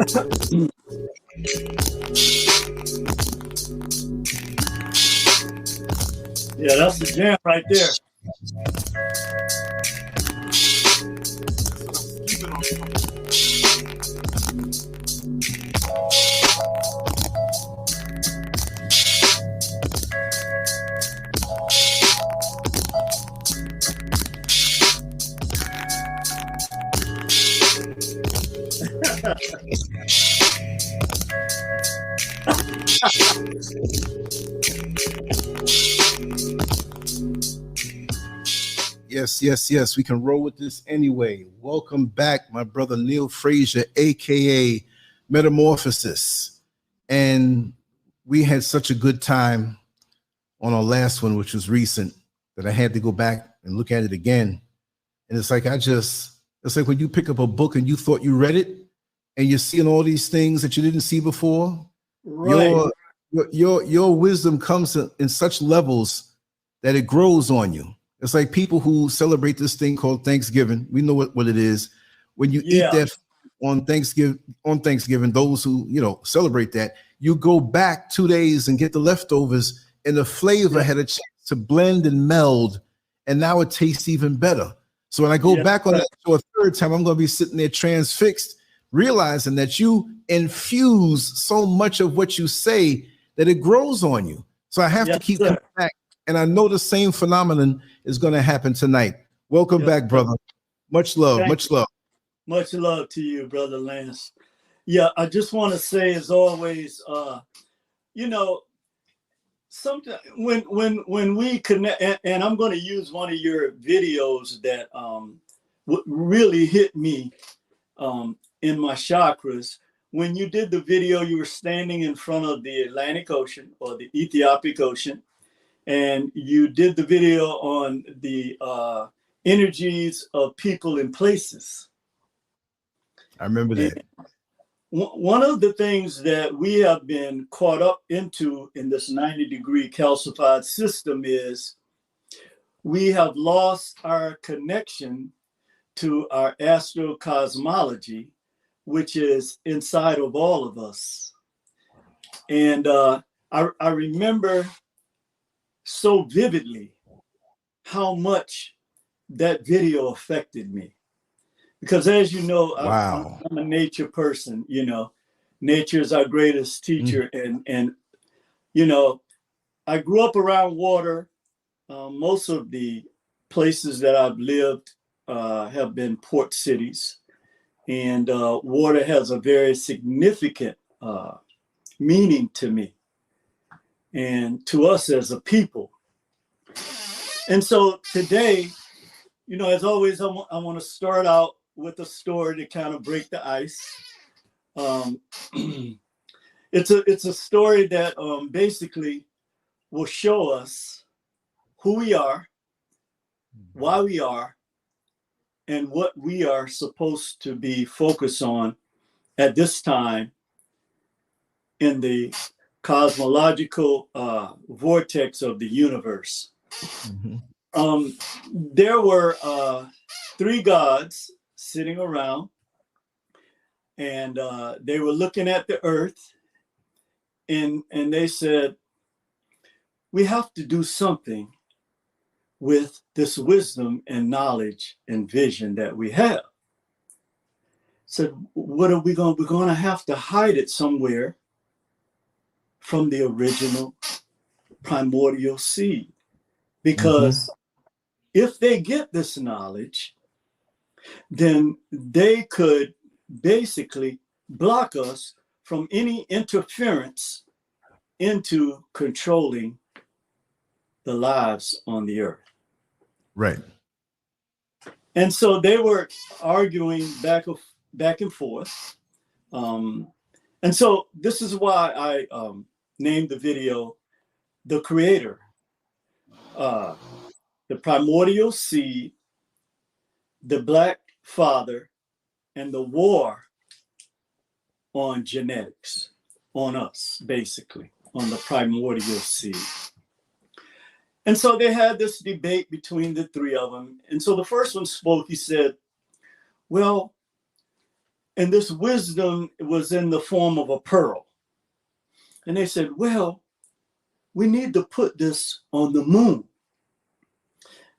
Yeah, that's the jam right there. Yes. We can roll with this anyway. Welcome back, my brother Neil Frazier, aka Metamorphosis. And we had such a good time on our last one, which was recent, that I had to go back and look at it again. And it's like it's like when you pick up a book and you thought you read it, and you're seeing all these things that you didn't see before. Right. Your wisdom comes in such levels that it grows on you. It's like people who celebrate this thing called Thanksgiving. We know what it is. When you eat that on Thanksgiving, those who celebrate that, you go back 2 days and get the leftovers, and the flavor had a chance to blend and meld, and now it tastes even better. So when I go back on that for a third time, I'm going to be sitting there transfixed, realizing that you infuse so much of what you say that it grows on you. So I have to keep coming back. And I know the same phenomenon is going to happen tonight. Welcome back, brother. Much love. Much love. Much love to you, brother Lance. Yeah, I just want to say, as always, sometimes when we connect, and I'm going to use one of your videos that really hit me in my chakras. When you did the video, you were standing in front of the Atlantic Ocean or the Ethiopic Ocean. And you did the video on the energies of people and places. I remember that. And one of the things that we have been caught up into in this 90-degree calcified system is we have lost our connection to our astrocosmology, which is inside of all of us. And I remember so vividly how much that video affected me, because as you know, I'm a nature person. Nature is our greatest teacher. And I grew up around water. Most of the places that I've lived have been port cities, and water has a very significant meaning to me and to us as a people. And so today, as always, I want to start out with a story to kind of break the ice. It's a story that basically will show us who we are, why we are, and what we are supposed to be focused on at this time in the cosmological vortex of the universe. There were 3 gods sitting around, and they were looking at the earth, and they said, we have to do something with this wisdom and knowledge and vision that we have. So what are we going? We're going to have to hide it somewhere from the original primordial seed, because if they get this knowledge, then they could basically block us from any interference into controlling the lives on the earth. Right. And so they were arguing back and forth. And so this is why I named the video The Creator, the Primordial Seed, the Black Father, and the war on genetics, on us, basically, on the Primordial Seed. And so they had this debate between the 3 of them. And so the first one spoke. He said, well, And this wisdom was in the form of a pearl. And they said, well, we need to put this on the moon.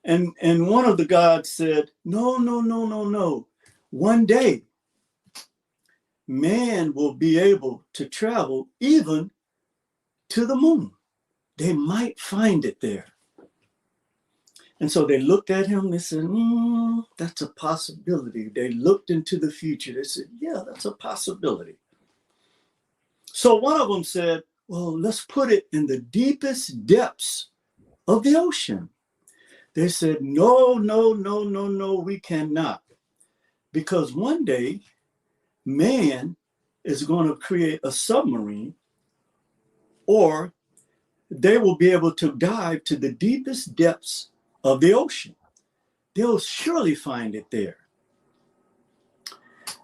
And one of the gods said, no. One day, man will be able to travel even to the moon. They might find it there. And so they looked at him, they said, that's a possibility. They looked into the future. They said, yeah, that's a possibility. So one of them said, well, let's put it in the deepest depths of the ocean. They said, no, we cannot. Because one day, man is going to create a submarine, or they will be able to dive to the deepest depths of the ocean. They'll surely find it there.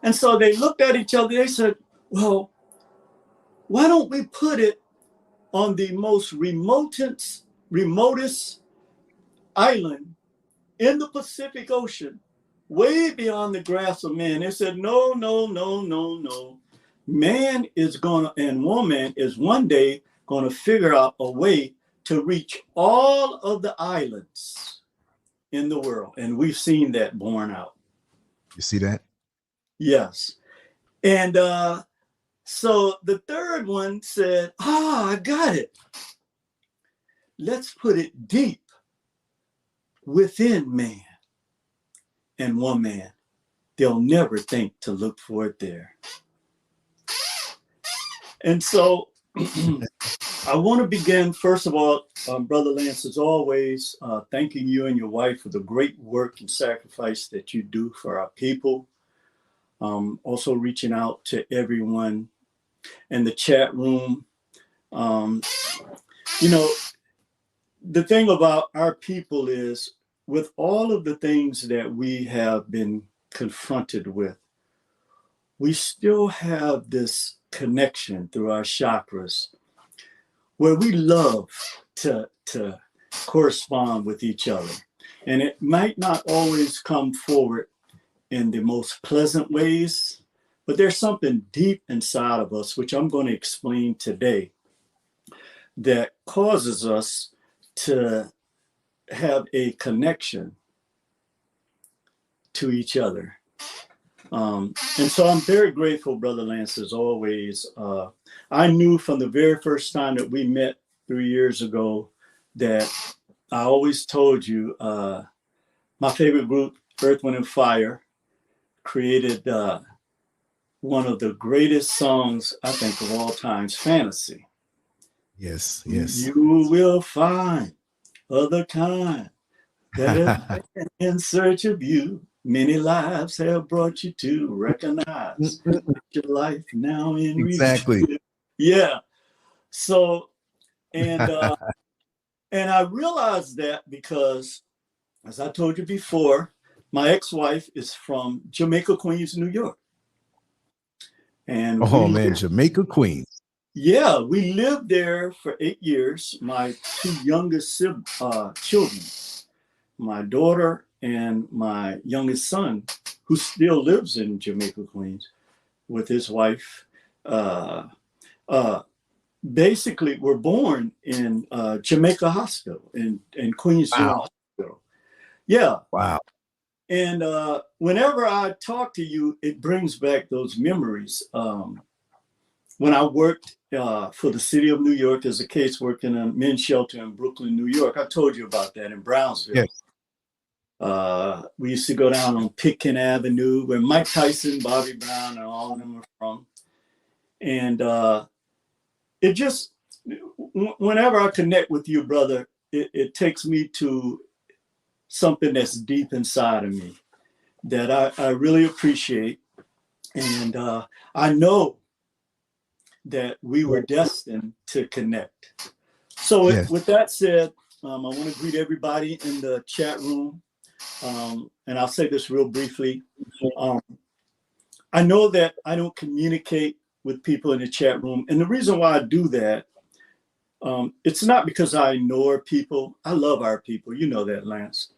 And so they looked at each other. They said, well, why don't we put it on the most remotest island in the Pacific Ocean, way beyond the grasp of man? They said, no. Man is going to, and woman is one day going to figure out a way to reach all of the islands in the world. And we've seen that borne out. You see that? Yes. And so the third one said, I got it. Let's put it deep within man and woman. They'll never think to look for it there. And so I want to begin, first of all, Brother Lance, as always, thanking you and your wife for the great work and sacrifice that you do for our people. Also reaching out to everyone in the chat room. You know, the thing about our people is, with all of the things that we have been confronted with, we still have this connection through our chakras where we love to correspond with each other. And it might not always come forward in the most pleasant ways, but there's something deep inside of us, which I'm going to explain today, that causes us to have a connection to each other. And so I'm very grateful, Brother Lance, as always. I knew from the very first time that we met 3 years ago that I always told you my favorite group, Earth, Wind, and Fire, created one of the greatest songs, I think, of all times, Fantasy. Yes. You will find other kind that have been in search of you. Many lives have brought you to recognize your life now in exactly. Review. Yeah. So, and I realized that because, as I told you before, my ex-wife is from Jamaica, Queens, New York. And Jamaica, Queens. Yeah, we lived there for 8 years. My two youngest children, my daughter and my youngest son, who still lives in Jamaica, Queens, with his wife, basically were born in Jamaica Hospital, in Queens General Hospital. Yeah. Wow. And whenever I talk to you, it brings back those memories. When I worked for the city of New York as a caseworker in a men's shelter in Brooklyn, New York, I told you about that, in Brownsville. Yes. We used to go down on Pitkin Avenue, where Mike Tyson, Bobby Brown, and all of them are from. And it just, whenever I connect with you, brother, it takes me to something that's deep inside of me that I really appreciate. And I know that we were destined to connect. So with that said, I want to greet everybody in the chat room. And I'll say this real briefly. I know that I don't communicate with people in the chat room. And the reason why I do that, it's not because I ignore people. I love our people. You know that, Lance.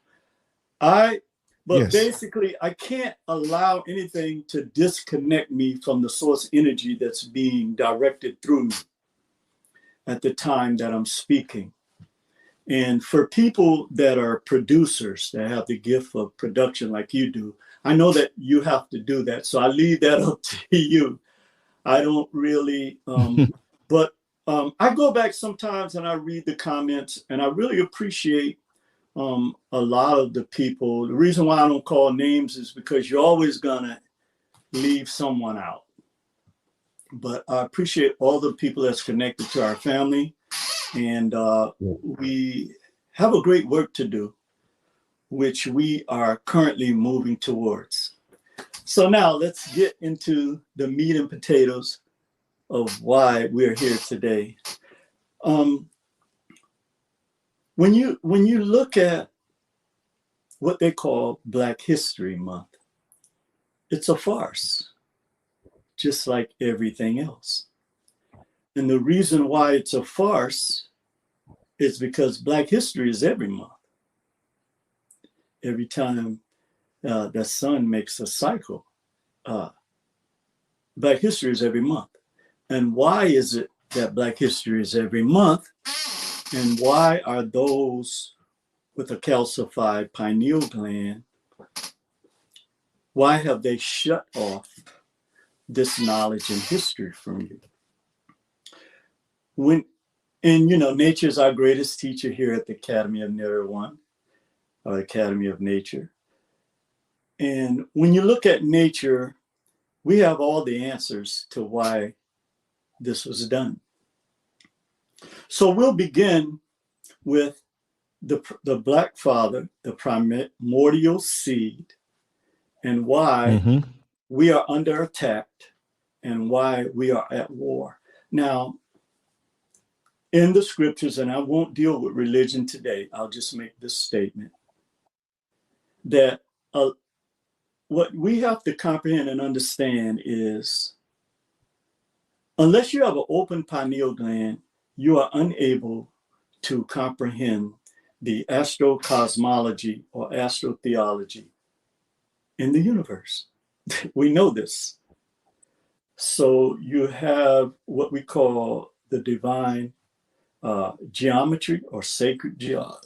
I But Yes. basically, I can't allow anything to disconnect me from the source energy that's being directed through me at the time that I'm speaking. And for people that are producers, that have the gift of production like you do, I know that you have to do that. So I leave that up to you. I don't really, but I go back sometimes and I read the comments, and I really appreciate a lot of the people. The reason why I don't call names is because you're always gonna leave someone out. But I appreciate all the people that's connected to our family, and we have a great work to do, which we are currently moving towards. So now let's get into the meat and potatoes of why we're here today. When you look at what they call Black History Month, it's a farce, just like everything else. And the reason why it's a farce is because Black history is every month. Every time the sun makes a cycle, Black history is every month. And why is it that Black history is every month? And why are those with a calcified pineal gland, why have they shut off this knowledge and history from you? And nature is our greatest teacher here at the Academy of Nero-1, or Academy of Nature. And when you look at nature, we have all the answers to why this was done. So we'll begin with the Black Father, the primordial seed, and why we are under attack and why we are at war. Now, in the scriptures, and I won't deal with religion today, I'll just make this statement, that what we have to comprehend and understand is, unless you have an open pineal gland, you are unable to comprehend the astrocosmology or astrotheology in the universe. We know this. So you have what we call the divine geometry or sacred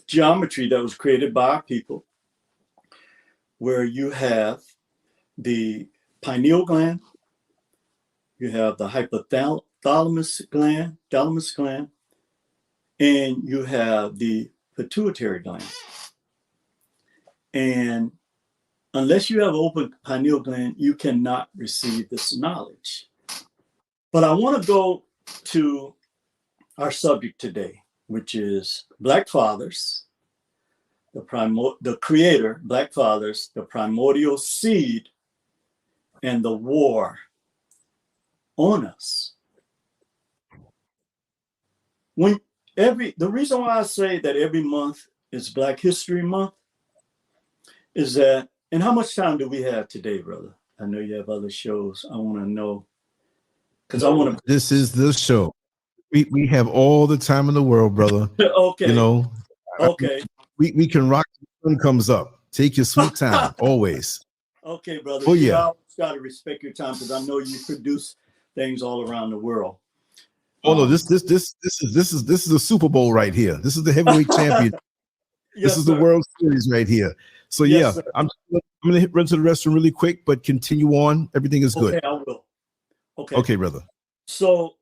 geometry that was created by our people, where you have the pineal gland, you have the hypothalamus gland, and you have the pituitary gland. And unless you have open pineal gland, you cannot receive this knowledge. But I want to go to our subject today, which is Black Fathers, the creator, Black Fathers, the primordial seed, and the war on us. The reason why I say that every month is Black History Month is that, and how much time do we have today, brother? I know you have other shows. I want to know, because I want to. This is the show. We have all the time in the world, brother. Okay. Okay. We can rock when the sun comes up. Take your sweet time, always. Okay, brother. Oh yeah. I got to respect your time because I know you produce things all around the world. Oh no, this is a Super Bowl right here. This is the heavyweight champion. This is the World Series right here. So yes, yeah, I'm gonna run to the restroom really quick, but continue on. Everything is good. Okay, I will. Okay, brother. So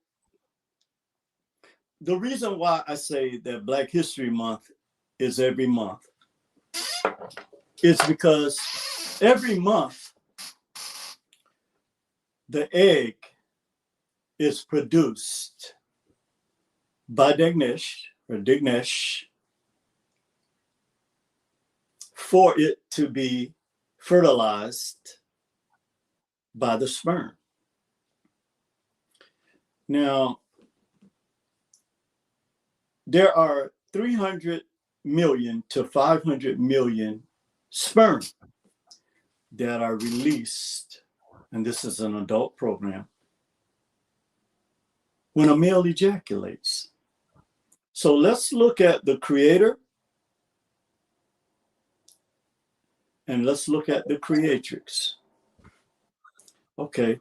the reason why I say that Black History Month is every month is because every month the egg is produced by Dignesh for it to be fertilized by the sperm. Now, there are 300 million to 500 million sperm that are released, and this is an adult program, when a male ejaculates. So let's look at the creator and let's look at the creatrix. Okay.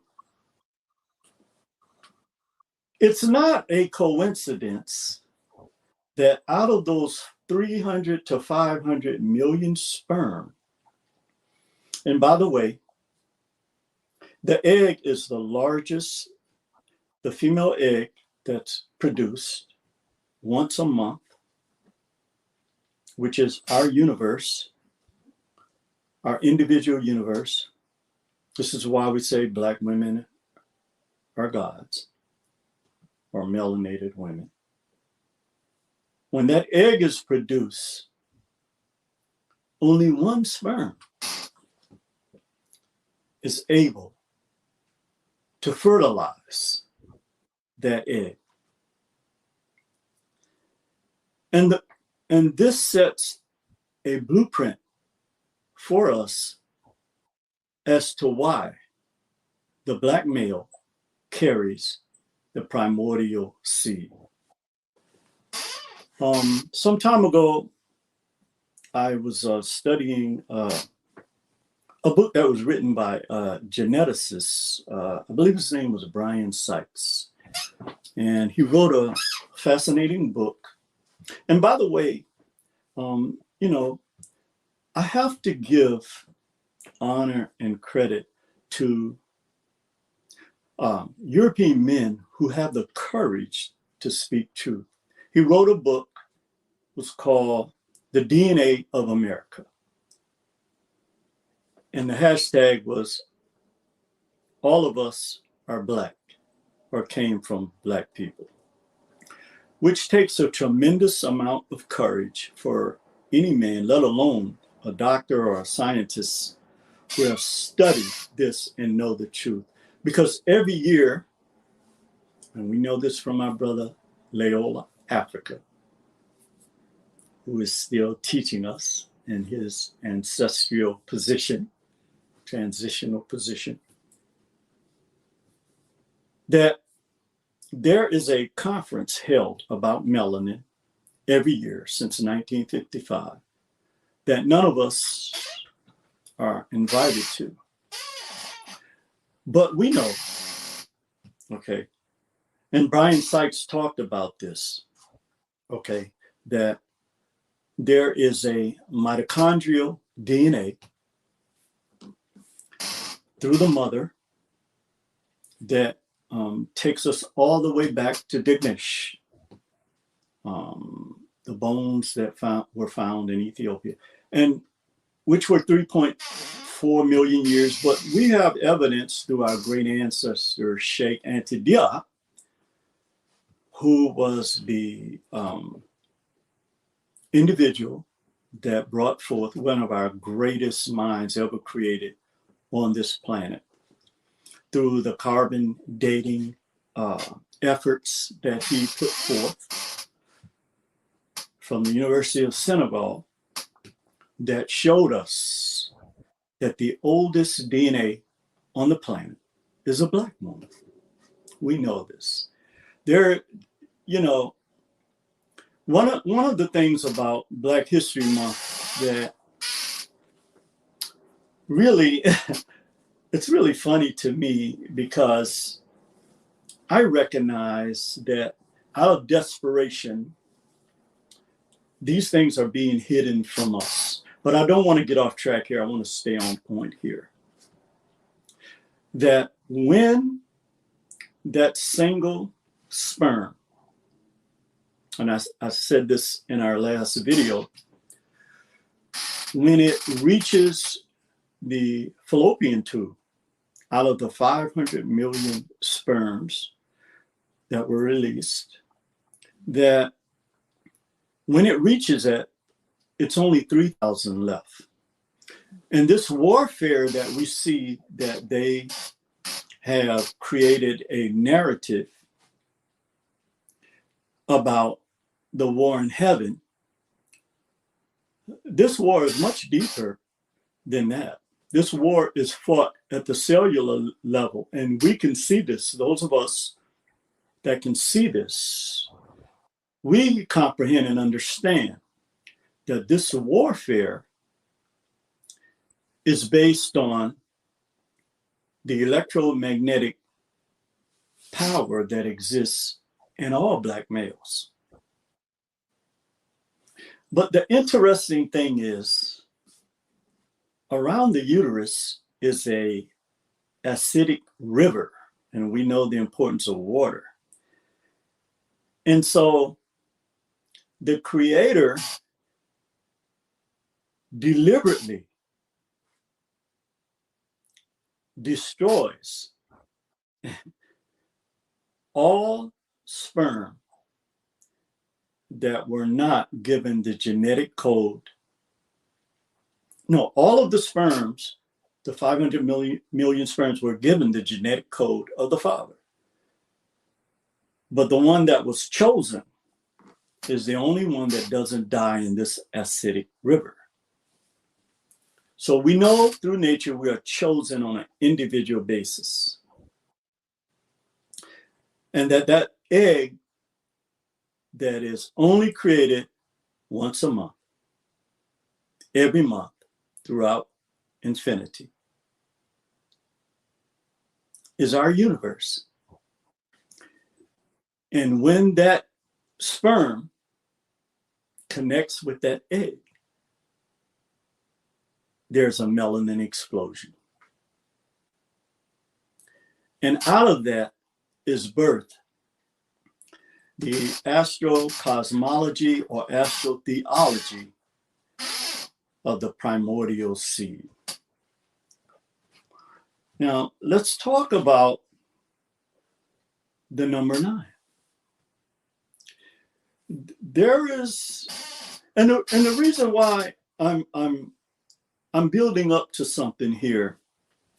It's not a coincidence that out of those 300 to 500 million sperm, and by the way, the egg is the largest, the female egg that's produced once a month, which is our universe, our individual universe. This is why we say Black women are gods, or melanated women. When that egg is produced, only one sperm is able to fertilize that egg. And this sets a blueprint for us as to why the Black male carries the primordial seed. Some time ago, I was studying a book that was written by a geneticist. I believe his name was Brian Sykes. And he wrote a fascinating book. And by the way, I have to give honor and credit to European men who have the courage to speak truth. He wrote a book, it was called The DNA of America. And the hashtag was, all of us are Black or came from Black people, which takes a tremendous amount of courage for any man, let alone a doctor or a scientist who have studied this and know the truth. Because every year, and we know this from our brother Leola Africa, who is still teaching us in his ancestral position, transitional position, that there is a conference held about melanin every year since 1955 that none of us are invited to. But we know, okay, and Brian Sykes talked about this, okay, that there is a mitochondrial DNA through the mother that takes us all the way back to Dignesh, the bones that were found in Ethiopia, and which were 3.4 million years. But we have evidence through our great ancestor, Sheikh Anta Diop, who was the individual that brought forth one of our greatest minds ever created on this planet, through the carbon dating efforts that he put forth from the University of Senegal, that showed us that the oldest DNA on the planet is a Black woman. We know this. There, one of the things about Black History Month that really, it's really funny to me, because I recognize that out of desperation, these things are being hidden from us. But I don't want to get off track here. I want to stay on point here. That when that single sperm, and I said this in our last video, when it reaches the fallopian tube, out of the 500 million sperms that were released, that when it reaches it, it's only 3,000 left. And this warfare that we see, that they have created a narrative about the war in heaven, this war is much deeper than that. This war is fought at the cellular level, and we can see this. Those of us that can see this, we comprehend and understand that this warfare is based on the electromagnetic power that exists in all Black males. But the interesting thing is, around the uterus is a acidic river, and we know the importance of water. And so the Creator deliberately destroys all sperm that were not given the genetic code. No, all of the sperms, the 500 million sperms, were given the genetic code of the father. But the one that was chosen is the only one that doesn't die in this acidic river. So we know through nature we are chosen on an individual basis. And that egg that is only created once a month, every month throughout infinity, is our universe. And when that sperm connects with that egg, there's a melanin explosion. And out of that is birth. The astrocosmology or astrotheology of the primordial seed. Now, let's talk about the number 9. There is, and the reason why I'm building up to something here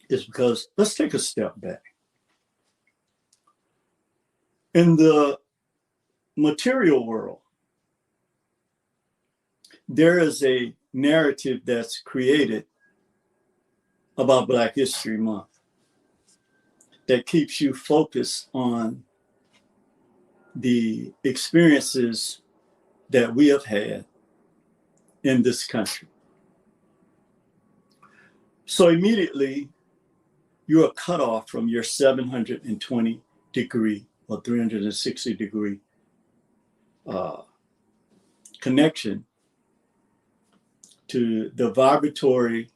is because let's take a step back. In the material world, there is a narrative that's created about Black History Month that keeps you focused on the experiences that we have had in this country. So immediately you are cut off from your 720 degree or 360 degree connection to the vibratory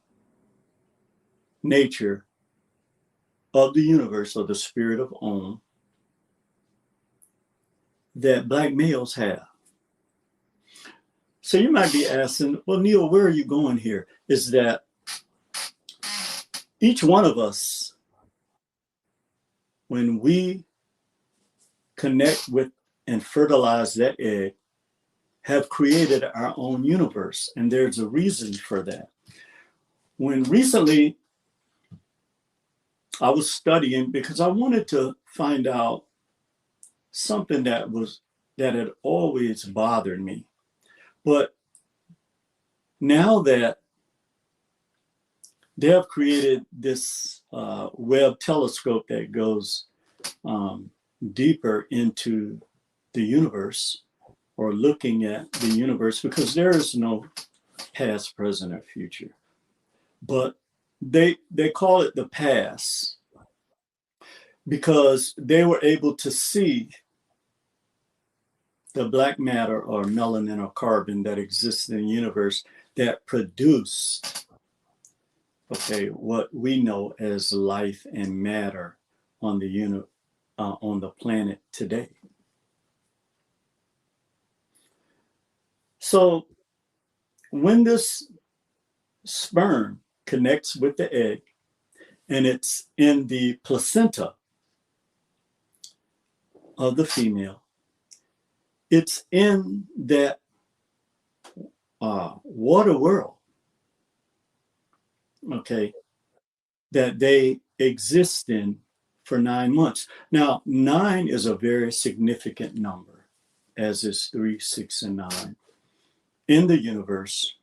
nature of the universe, or the spirit of Om, that Black males have. So you might be asking, well, Neil, where are you going here? Is that each one of us, when we connect with and fertilize that egg, have created our own universe. And there's a reason for that. When recently I was studying, because I wanted to find out something that had always bothered me. But now that they have created this Webb telescope that goes deeper into the universe, or looking at the universe, because there is no past, present, or future. But they call it the past because they were able to see the black matter or melanin or carbon that exists in the universe that produced, what we know as life and matter on the planet today. So when this sperm connects with the egg and it's in the placenta of the female, it's in that water world, that they exist in for 9 months. Now, 9 is a very significant number, as is 3, 6, and 9 in the universe,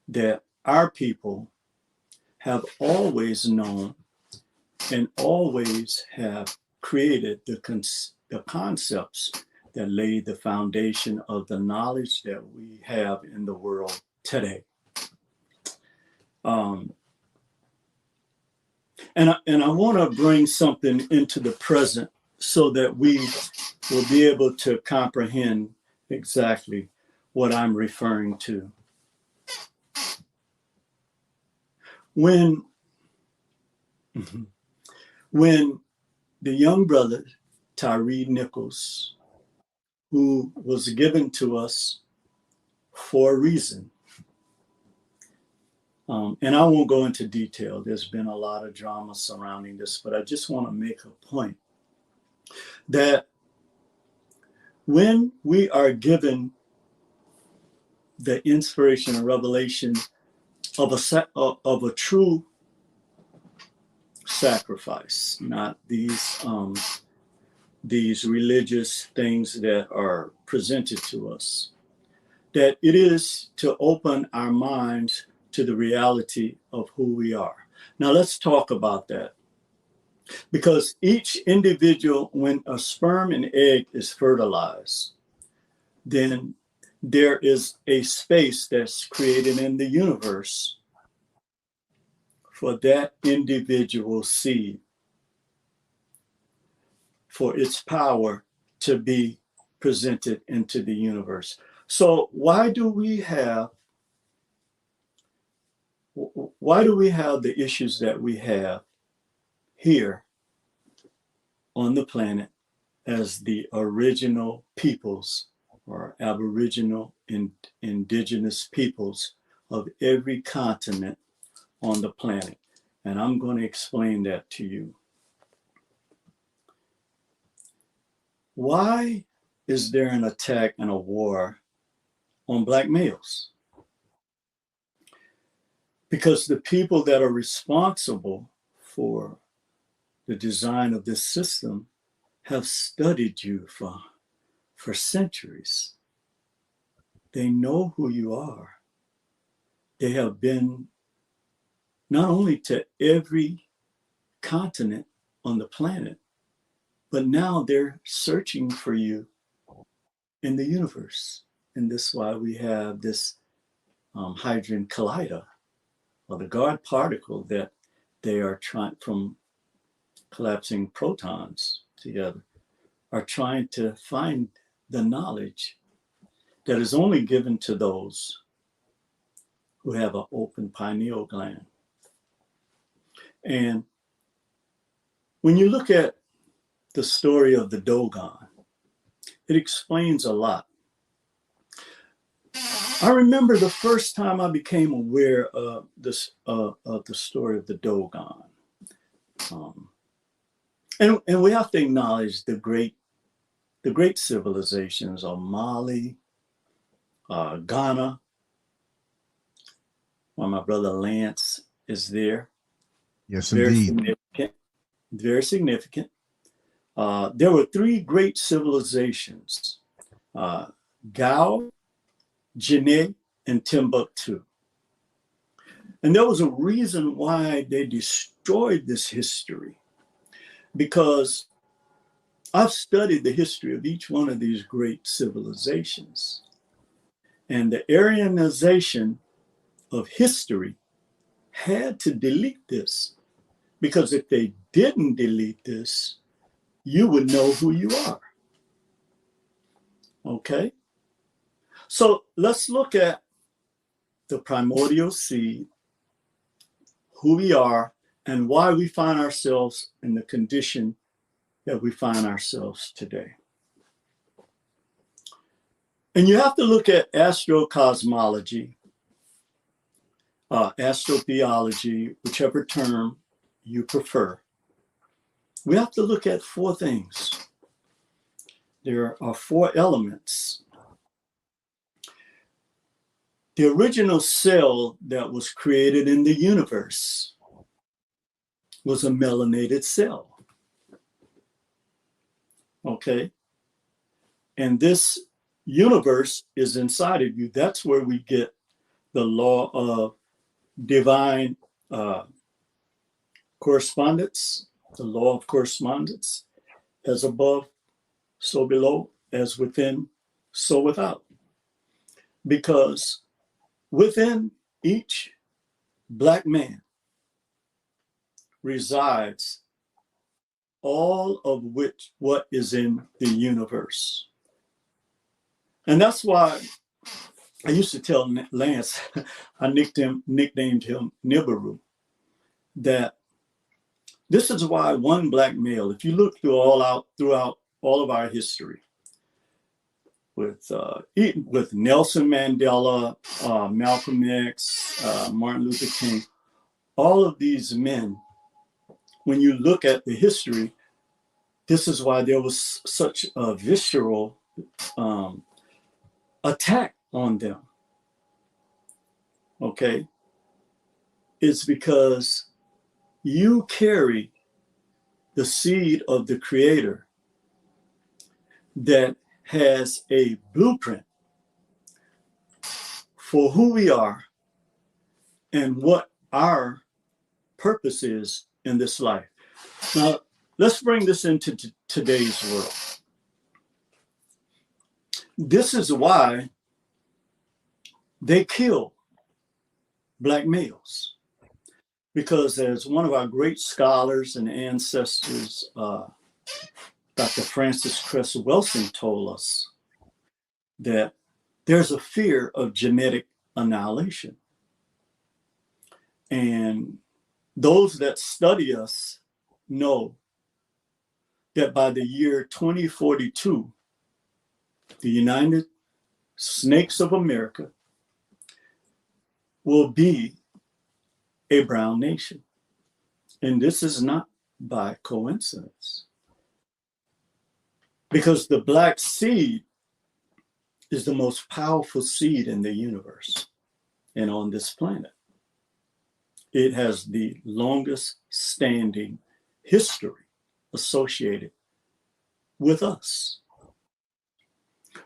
that our people have always known and always have created the concepts that laid the foundation of the knowledge that we have in the world today. Um, and I want to bring something into the present so that we will be able to comprehend exactly what I'm referring to. When the young brother, Tyree Nichols, who was given to us for a reason, and I won't go into detail. There's been a lot of drama surrounding this, but I just want to make a point that when we are given the inspiration and revelation of a true sacrifice, not these religious things that are presented to us, that it is to open our minds to the reality of who we are. Now let's talk about that. Because each individual, when a sperm and egg is fertilized, then there is a space that's created in the universe for that individual seed, for its power to be presented into the universe. So why do we have the issues that we have here on the planet as the original peoples or Aboriginal and indigenous peoples of every continent on the planet? And I'm going to explain that to you. Why is there an attack and a war on Black males? Because the people that are responsible for the design of this system have studied you for centuries. They know who you are. They have been not only to every continent on the planet, but now they're searching for you in the universe. And this is why we have this Hadron Collider, or the God particle that they are trying, from collapsing protons together, are trying to find the knowledge that is only given to those who have an open pineal gland. And when you look at the story of the Dogon, it explains a lot. I remember the first time I became aware of this of the story of the Dogon. And we have to acknowledge the great civilizations of Mali, Ghana, where my brother Lance is there. Yes, very indeed. Significant, very significant. There were three great civilizations, Gao, Guinea, and Timbuktu. And there was a reason why they destroyed this history, because I've studied the history of each one of these great civilizations. And the Aryanization of history had to delete this, because if they didn't delete this, you would know who you are. Okay? So let's look at the primordial seed, who we are, and why we find ourselves in the condition that we find ourselves today. And you have to look at astrocosmology, astrotheology, whichever term you prefer. We have to look at four things. There are four elements. The original cell that was created in the universe was a melanated cell. Okay? And this universe is inside of you. That's where we get the law of divine correspondence, the law of correspondence, as above, so below, as within, so without. Because within each black man resides all of what is in the universe. And that's why I used to tell Lance, I nicknamed him Nibiru, that this is why one black male, if you look throughout all of our history, with Nelson Mandela, Malcolm X, Martin Luther King, all of these men, when you look at the history, this is why there was such a visceral attack on them. Okay? It's because you carry the seed of the Creator that has a blueprint for who we are and what our purpose is in this life. Now, let's bring this into today's world. This is why they kill black males. Because as one of our great scholars and ancestors, Dr. Francis Cress Welsing told us, that there's a fear of genetic annihilation. And those that study us know that by the year 2042, the United Snakes of America will be a brown nation. And this is not by coincidence. Because the black seed is the most powerful seed in the universe and on this planet. It has the longest standing history associated with us.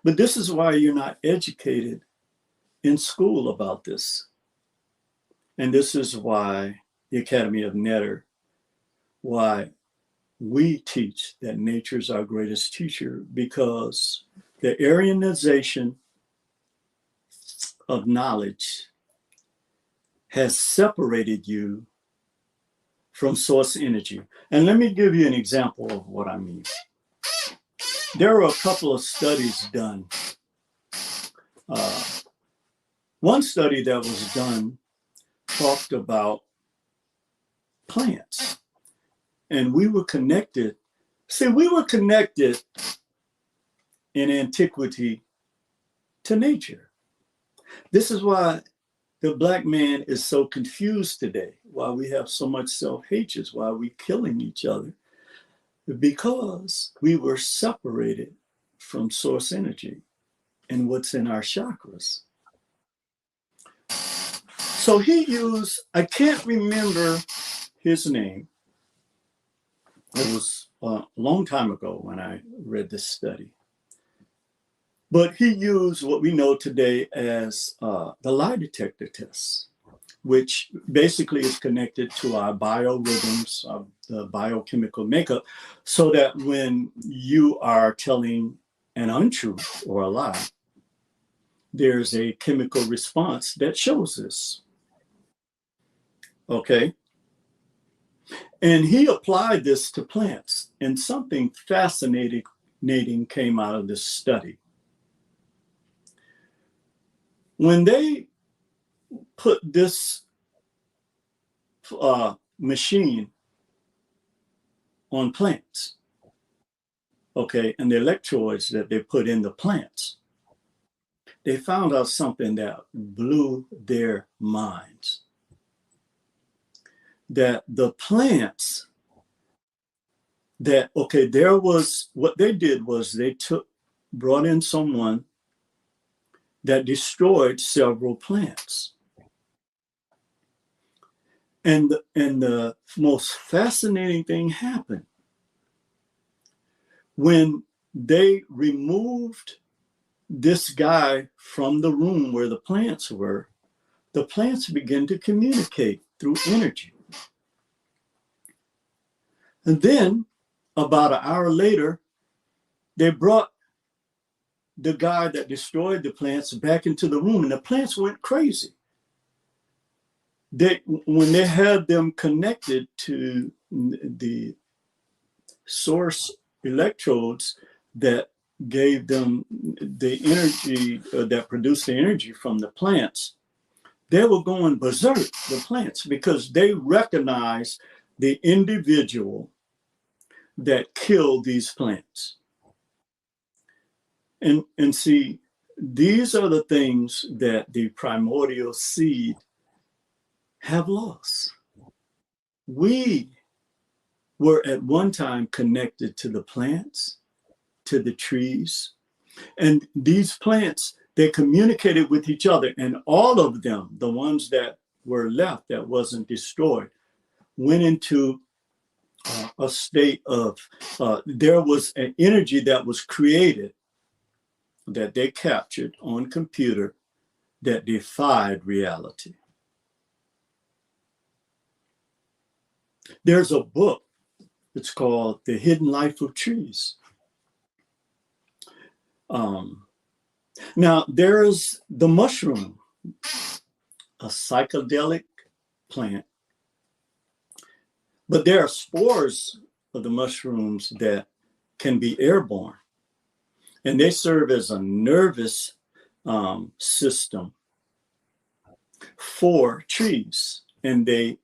But this is why you're not educated in school about this. And this is why the Academy of Netter, why we teach that nature is our greatest teacher, because the Aryanization of knowledge has separated you from source energy. And let me give you an example of what I mean. There are a couple of studies done. One study that was done talked about plants. And we were connected. See, we were connected in antiquity to nature. This is why the black man is so confused today, why we have so much self-hatred, why we're killing each other, because we were separated from source energy and what's in our chakras. So he used, I can't remember his name. It was a long time ago when I read this study. But he used what we know today as the lie detector test, which basically is connected to our biorhythms, the biochemical makeup, so that when you are telling an untruth or a lie, there's a chemical response that shows this. Okay? And he applied this to plants, and something fascinating came out of this study. When they put this machine on plants, okay, and the electrodes that they put in the plants, they found out something that blew their minds. That the plants that, okay, there was, what they did was they brought in someone that destroyed several plants. And the most fascinating thing happened. When they removed this guy from the room where the plants were, the plants began to communicate through energy. And then about an hour later, they brought the guy that destroyed the plants back into the room, and the plants went crazy. when they had them connected to the source electrodes that gave them the energy, that produced the energy from the plants, they were going berserk, the plants, because they recognized the individual that killed these plants. And see, these are the things that the primordial seed have lost. We were at one time connected to the plants, to the trees, and these plants, they communicated with each other, and all of them, the ones that were left that wasn't destroyed, went into a state of, there was an energy that was created that they captured on computer that defied reality. There's a book, it's called The Hidden Life of Trees. Now, there's the mushroom, a psychedelic plant, but there are spores of the mushrooms that can be airborne, and they serve as a nervous system for trees, and they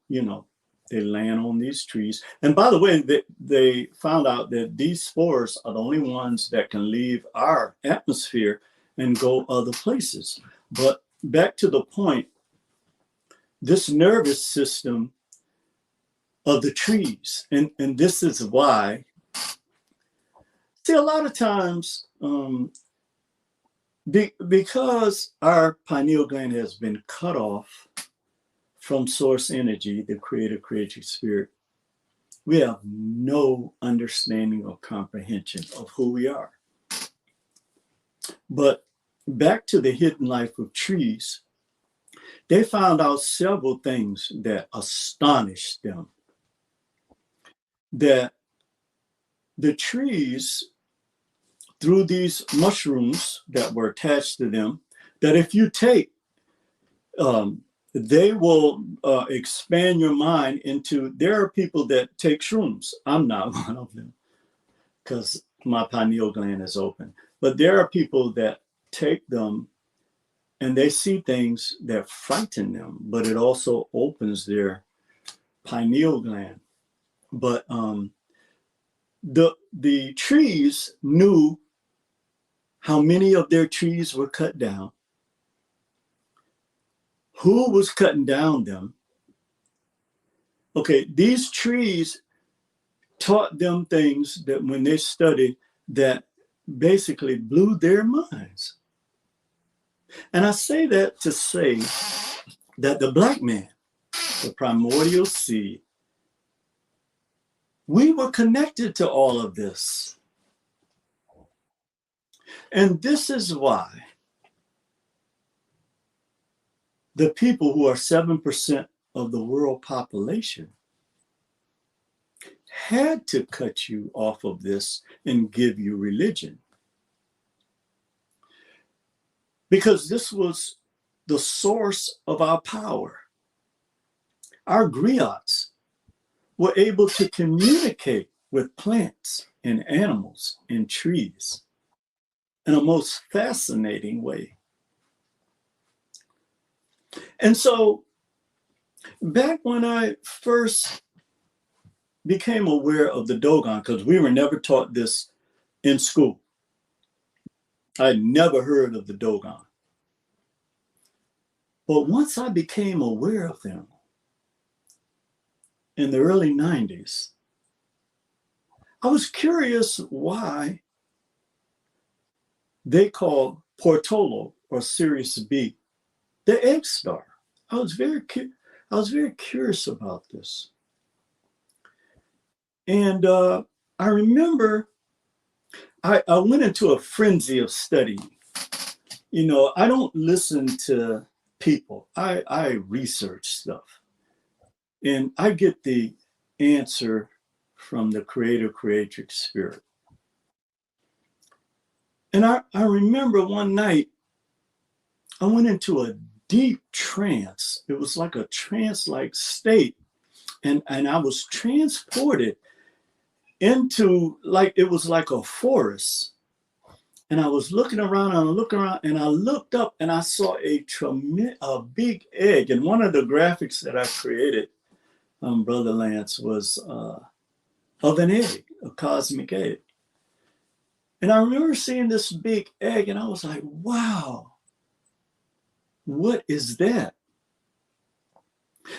land on these trees. And by the way, they found out that these spores are the only ones that can leave our atmosphere and go other places. But back to the point, this nervous system of the trees, and this is why, see, a lot of times, because our pineal gland has been cut off from source energy, the creative spirit, we have no understanding or comprehension of who we are. But back to the hidden life of trees, they found out several things that astonished them. That the trees, through these mushrooms that were attached to them, that if you take, they will expand your mind into, there are people that take shrooms. I'm not one of them because my pineal gland is open. But there are people that take them and they see things that frighten them, but it also opens their pineal gland. But the trees knew how many of their trees were cut down, who was cutting down them. Okay, these trees taught them things that when they studied that basically blew their minds. And I say that to say that the black man, the primordial seed, we were connected to all of this. And this is why the people who are 7% of the world population had to cut you off of this and give you religion. Because this was the source of our power. Our griots were able to communicate with plants and animals and trees in a most fascinating way. And so back when I first became aware of the Dogon, because we were never taught this in school. I had never heard of the Dogon. But once I became aware of them in the early 90s, I was curious why they call Portola, or Sirius B, the egg star. I was very curious about this. And I remember I went into a frenzy of studying. You know, I don't listen to people. I research stuff. And I get the answer from the creative spirit. And I remember one night I went into a deep trance. It was like a trance-like state. And I was transported into, like, it was like a forest. And I was looking around and I looked up and I saw a big egg. And one of the graphics that I created, Brother Lance, was of an egg, a cosmic egg. And I remember seeing this big egg and I was like, wow, what is that?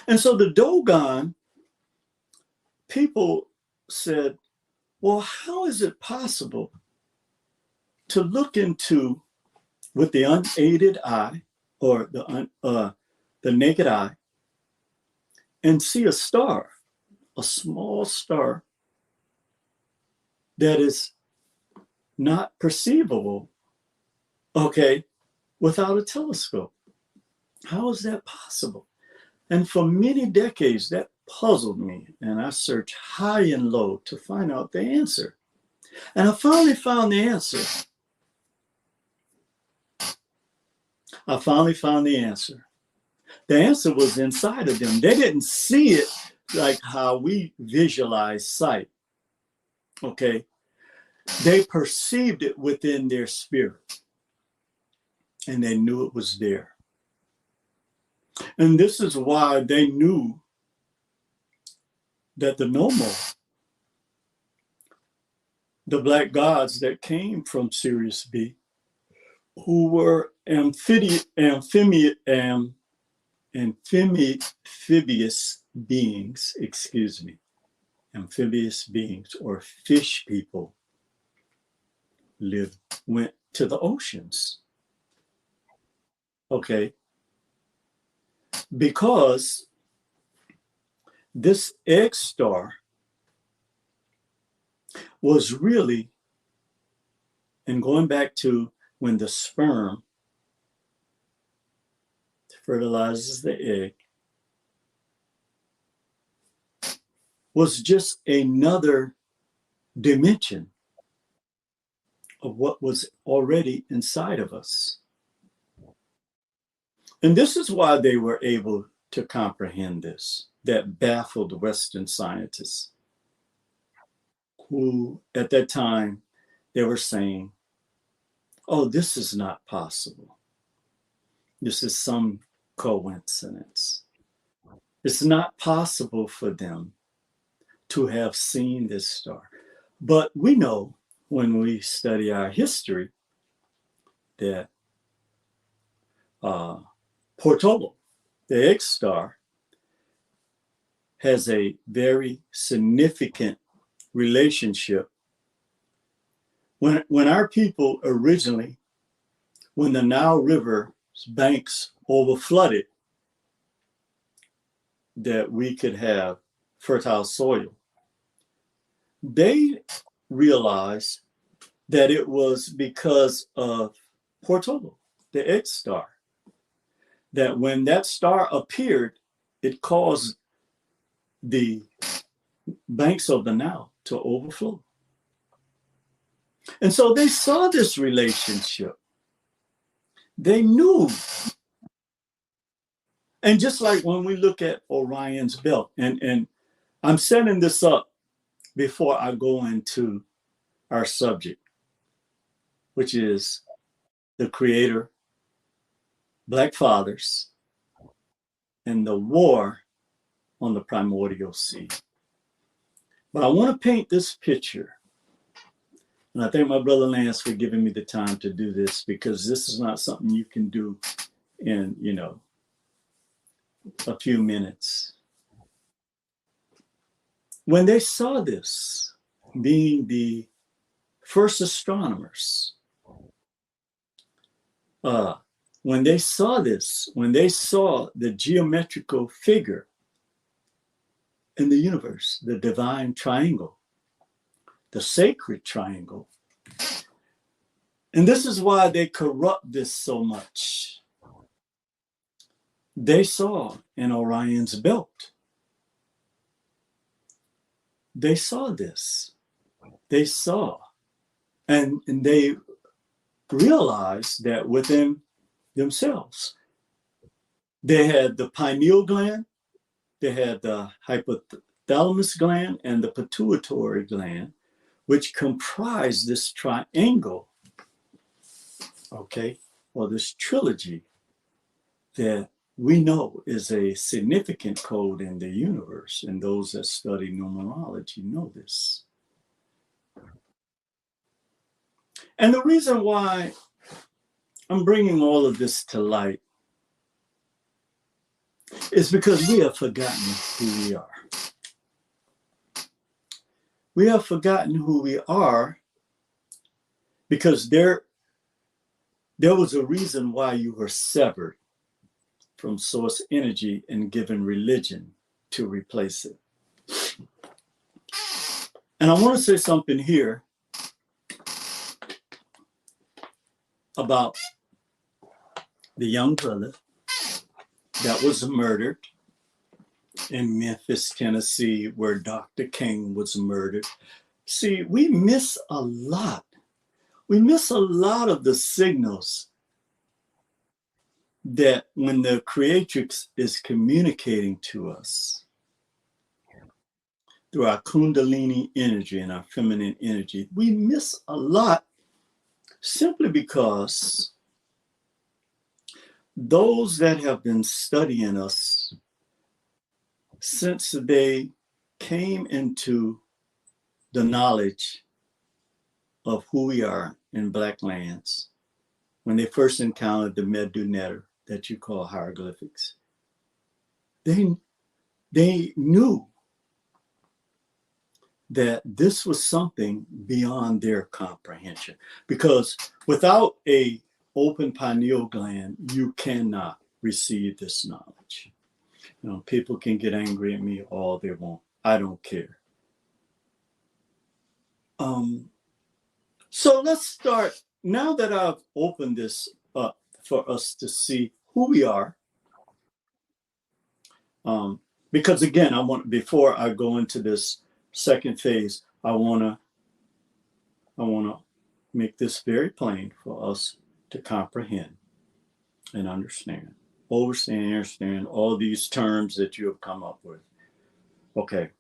And so the Dogon people said, well, how is it possible to look into, with the unaided eye or the naked eye, and see a star, a small star that is not perceivable, okay, without a telescope? How is that possible? And for many decades, that puzzled me, and I searched high and low to find out the answer. And I finally found the answer. The answer was inside of them. They didn't see it like how we visualize sight, okay? They perceived it within their spirit, and they knew it was there. And this is why they knew that the Nomos, the black gods that came from Sirius B, who were amphibious beings, amphibious beings or fish people, went to the oceans. Okay. Because this egg star was really, and going back to when the sperm fertilizes the egg, was just another dimension of what was already inside of us. And this is why they were able to comprehend this, that baffled Western scientists, who at that time, they were saying, oh, this is not possible. This is some coincidence. It's not possible for them to have seen this star. But we know when we study our history that Portola, the egg star, has a very significant relationship. When our people originally, when the Nile River's banks overflooded, that we could have fertile soil, they realized that it was because of Portola, the egg star. That when that star appeared, it caused the banks of the Nile to overflow. And so they saw this relationship. They knew. And just like when we look at Orion's belt, and I'm setting this up before I go into our subject, which is the Creator, Black Fathers, and the war on the primordial sea. But I want to paint this picture. And I thank my brother Lance for giving me the time to do this, because this is not something you can do in, a few minutes. When they saw this, being the first astronomers, when they saw this, when they saw the geometrical figure in the universe, the divine triangle, the sacred triangle, and this is why they corrupt this so much. They saw in Orion's belt. They saw this. They saw, and they realized that within themselves, They had the pineal gland, they had the hypothalamus gland, and the pituitary gland, which comprise this triangle, okay, or this trilogy that we know is a significant code in the universe. And those that study numerology know this. And the reason why I'm bringing all of this to light is because we have forgotten who we are. We have forgotten who we are because there was a reason why you were severed from source energy and given religion to replace it. And I want to say something here about the young brother that was murdered in Memphis, Tennessee, where Dr. King was murdered. See, we miss a lot. We miss a lot of the signals that when the Creatrix is communicating to us through our Kundalini energy and our feminine energy, we miss a lot simply because those that have been studying us since they came into the knowledge of who we are in Black lands, when they first encountered the Medu Neter that you call hieroglyphics, they knew that this was something beyond their comprehension. Because without a open pineal gland, you cannot receive this knowledge. You know, people can get angry at me all they want. I don't care. So let's start. Now that I've opened this up for us to see who we are, because again, before I go into this second phase, I wanna make this very plain for us to comprehend and understand, understand all these terms that you have come up with. Okay,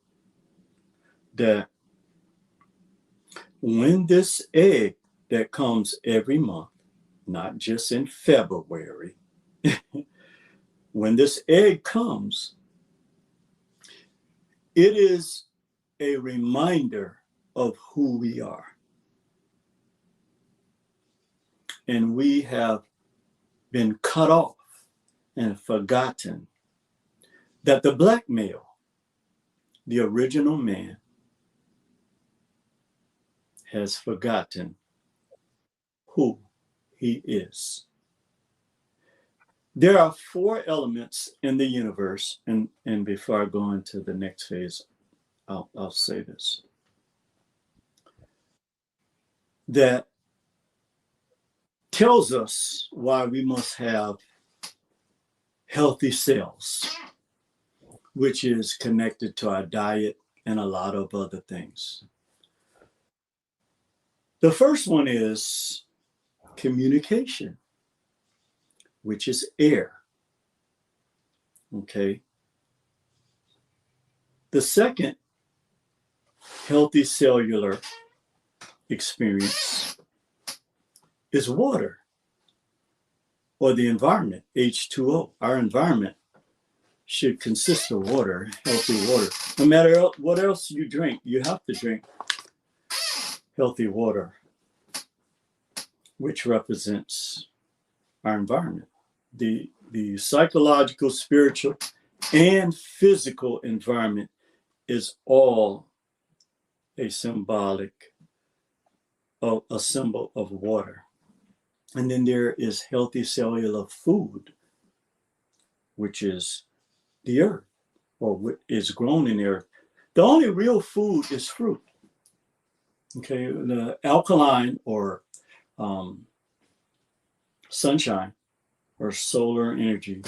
that when this egg that comes every month, not just in February, when this egg comes, it is a reminder of who we are. And we have been cut off and forgotten that the Black male, the original man, has forgotten who he is. There are 4 elements in the universe, and before I go into the next phase, I'll say this, that tells us why we must have healthy cells, which is connected to our diet and a lot of other things. The first one is communication, which is air. Okay. The second healthy cellular experience is water, or the environment, H2O. Our environment should consist of water, healthy water. No matter what else you drink, you have to drink healthy water, which represents our environment. The psychological, spiritual, and physical environment is all a symbol of water. And then there is healthy cellular food, which is the earth, or what is grown in the earth. The only real food is fruit. Okay, the alkaline or sunshine or solar energy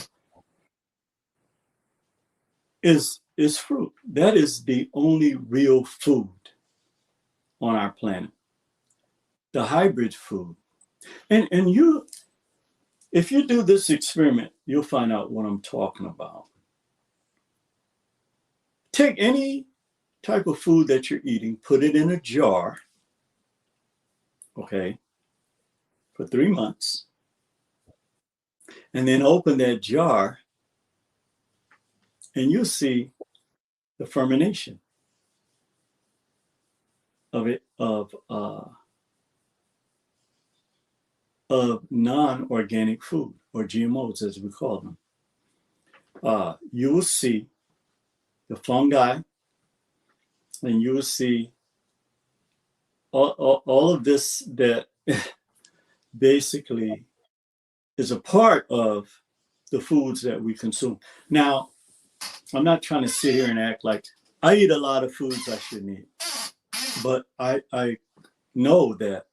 is fruit. That is the only real food on our planet. The hybrid food. And you If you do this experiment, you'll find out what I'm talking about. Take any type of food that you're eating, put it in a jar, okay, for 3 months, and then open that jar, and you'll see the fermentation of it, of non-organic food, or GMOs as we call them. You will see the fungi, and you will see all of this that basically is a part of the foods that we consume. Now, I'm not trying to sit here and act like I eat a lot of foods I shouldn't eat, but I know that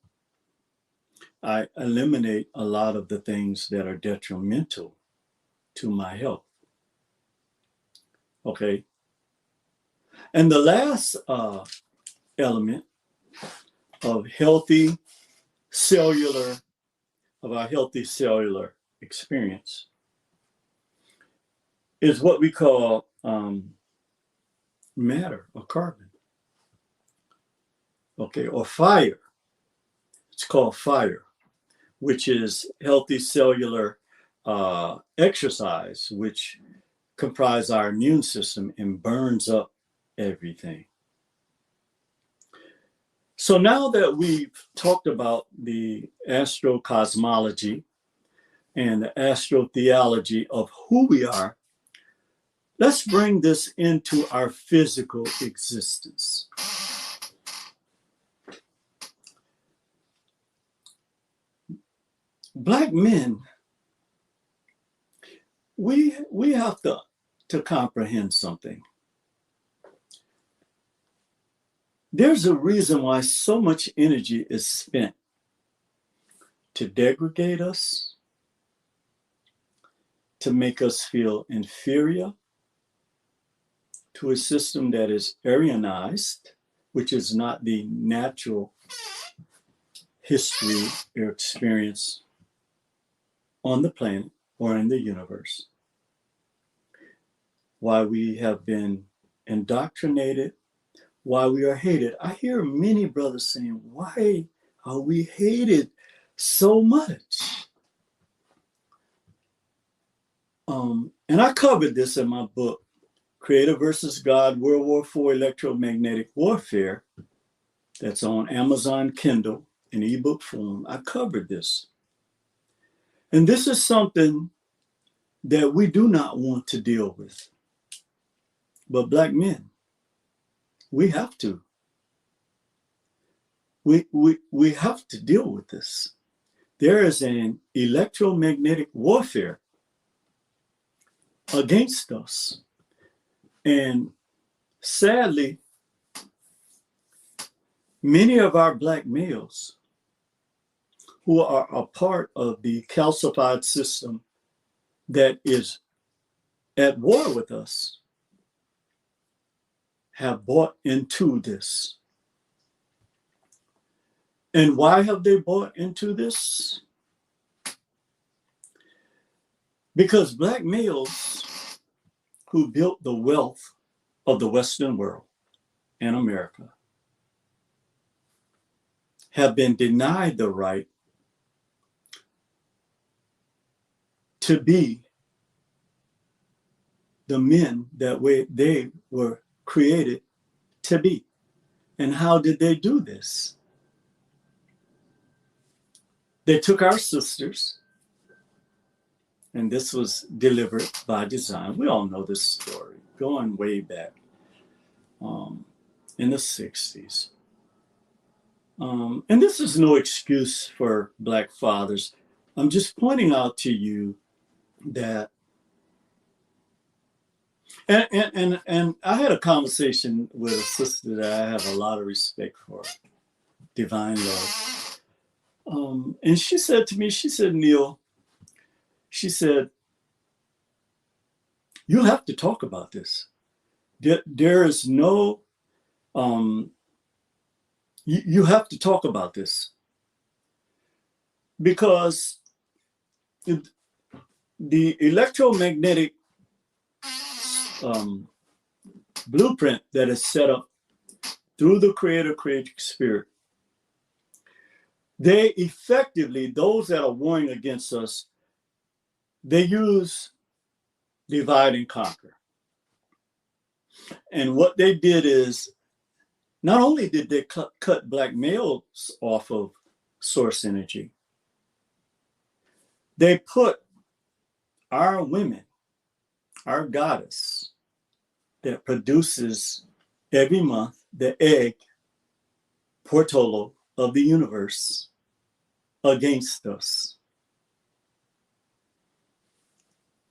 I eliminate a lot of the things that are detrimental to my health. Okay. And the last element of our healthy cellular experience is what we call matter or carbon. Okay, or fire. It's called fire, which is healthy cellular exercise, which comprise our immune system and burns up everything. So now that we've talked about the astrocosmology and the astrotheology of who we are, let's bring this into our physical existence. Black men, we have to comprehend something. There's a reason why so much energy is spent to degrade us, to make us feel inferior to a system that is Aryanized, which is not the natural history or experience on the planet or in the universe. Why we have been indoctrinated, why we are hated. I hear many brothers saying, why are we hated so much? And I covered this in my book, Creator versus God, World War IV Electromagnetic Warfare. That's on Amazon Kindle in ebook form. I covered this. And this is something that we do not want to deal with. But Black men, we have to. We have to deal with this. There is an electromagnetic warfare against us. And sadly, many of our Black males who are a part of the calcified system that is at war with us have bought into this. And why have they bought into this? Because Black males who built the wealth of the Western world and America have been denied the right to be the men that they were created to be. And how did they do this? They took our sisters, and this was delivered by design. We all know this story, going way back in the 60s. And this is no excuse for Black fathers. I'm just pointing out to you that, and I had a conversation with a sister that I have a lot of respect for, Divine Love. And she said to me, she said, Neil, she said, you have to talk about this. There is no, you have to talk about this. Because the electromagnetic blueprint that is set up through the creative spirit, they effectively, those that are warring against us, they use divide and conquer. And what they did is, not only did they cut black males off of source energy, they put our women, our goddess that produces every month the egg portolo of the universe, against us.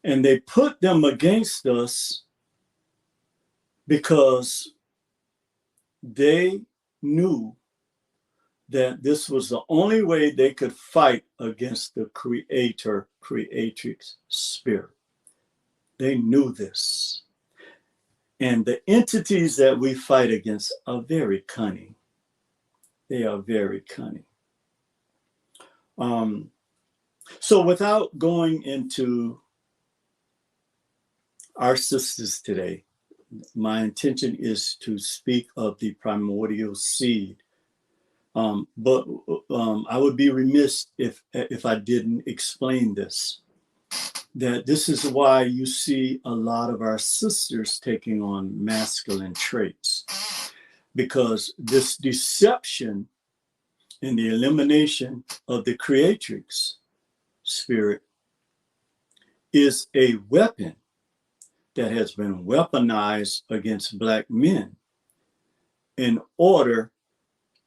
And they put them against us because they knew that this was the only way they could fight against the creatrix spirit. They knew this. And the entities that we fight against are very cunning. They are very cunning. So without going into our sisters today, my intention is to speak of the primordial seed. But I would be remiss if I didn't explain this, that this is why you see a lot of our sisters taking on masculine traits, because this deception and the elimination of the creatrix spirit is a weapon that has been weaponized against Black men in order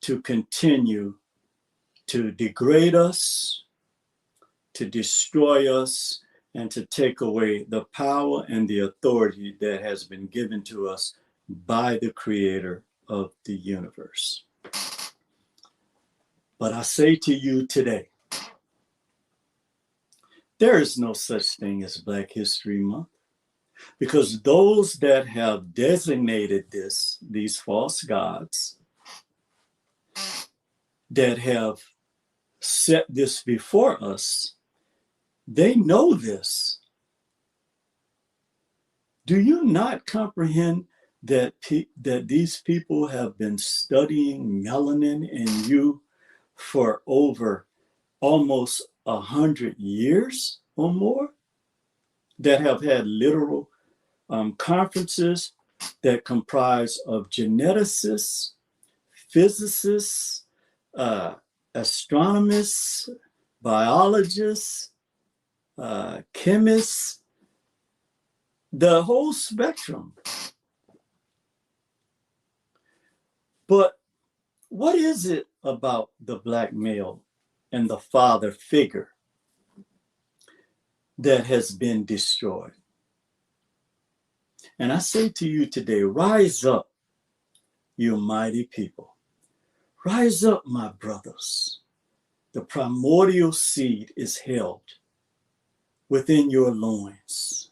to continue to degrade us, to destroy us, and to take away the power and the authority that has been given to us by the creator of the universe. But I say to you today, there is no such thing as Black History Month, because those that have designated these false gods, that have set this before us, they know this. Do you not comprehend that these people have been studying melanin in you for over almost 100 years or more, that have had literal conferences that comprise of geneticists, physicists, astronomers, biologists, chemists, the whole spectrum. But what is it about the Black male and the father figure that has been destroyed? And I say to you today, rise up, you mighty people. Rise up, my brothers. The primordial seed is held within your loins.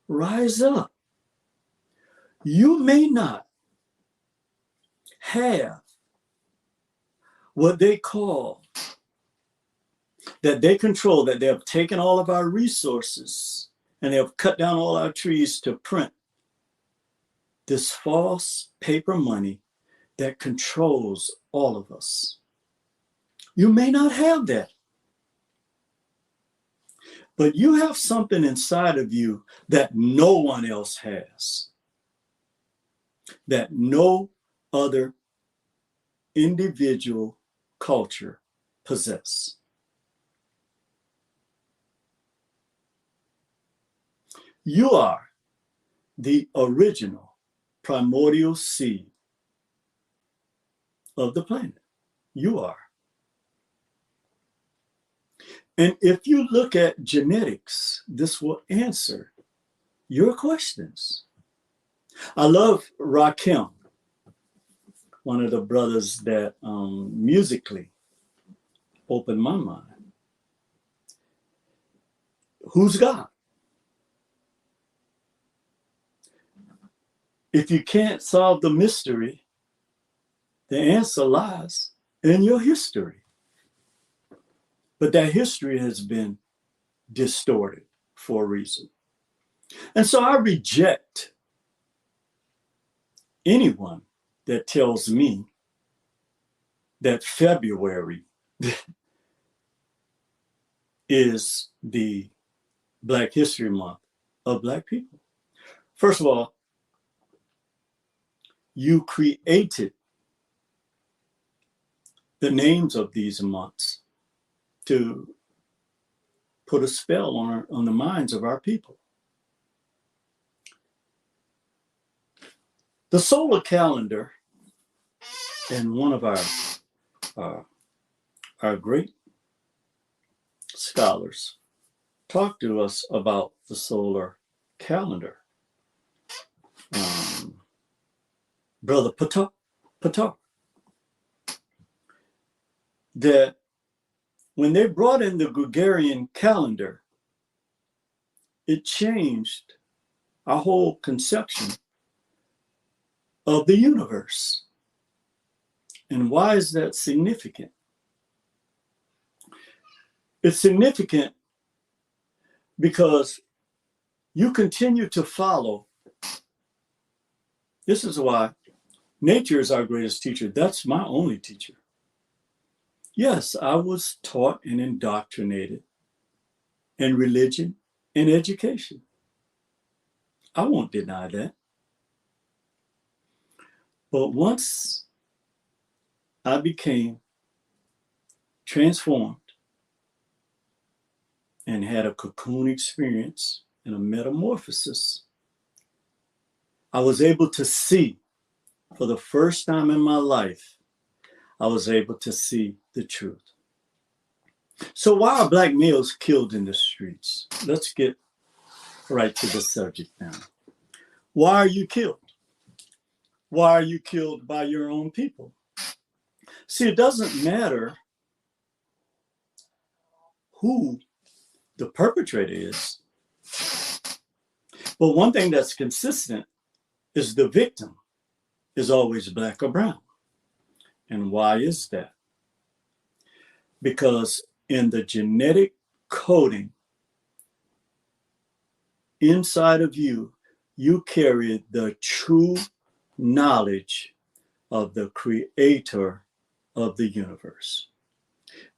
Rise up. You may not have what they call, that they control, that they have taken all of our resources and they have cut down all our trees to print this false paper money that controls all of us. You may not have that, but you have something inside of you that no one else has, that no other individual culture possess. You are the original primordial seed of the planet. You are. And if you look at genetics, this will answer your questions. I love Rakim, one of the brothers that musically opened my mind. Who's God? If you can't solve the mystery, the answer lies in your history. But that history has been distorted for a reason. And so I reject anyone that tells me that February is the Black History Month of Black people. First of all, you created the names of these months to put a spell on the minds of our people. The solar calendar, and one of our great scholars talked to us about the solar calendar. Brother Patar, that when they brought in the Gregorian calendar, it changed our whole conception of the universe. And why is that significant? It's significant because you continue to follow. This is why nature is our greatest teacher. That's my only teacher. Yes, I was taught and indoctrinated in religion and education. I won't deny that. But once I became transformed and had a cocoon experience and a metamorphosis, I was able to see, for the first time in my life, I was able to see the truth. So why are Black males killed in the streets? Let's get right to the subject now. Why are you killed? Why are you killed by your own people? See, it doesn't matter who the perpetrator is, but one thing that's consistent is the victim is always Black or brown. And why is that? Because in the genetic coding inside of you, you carry the true knowledge of the creator of the universe.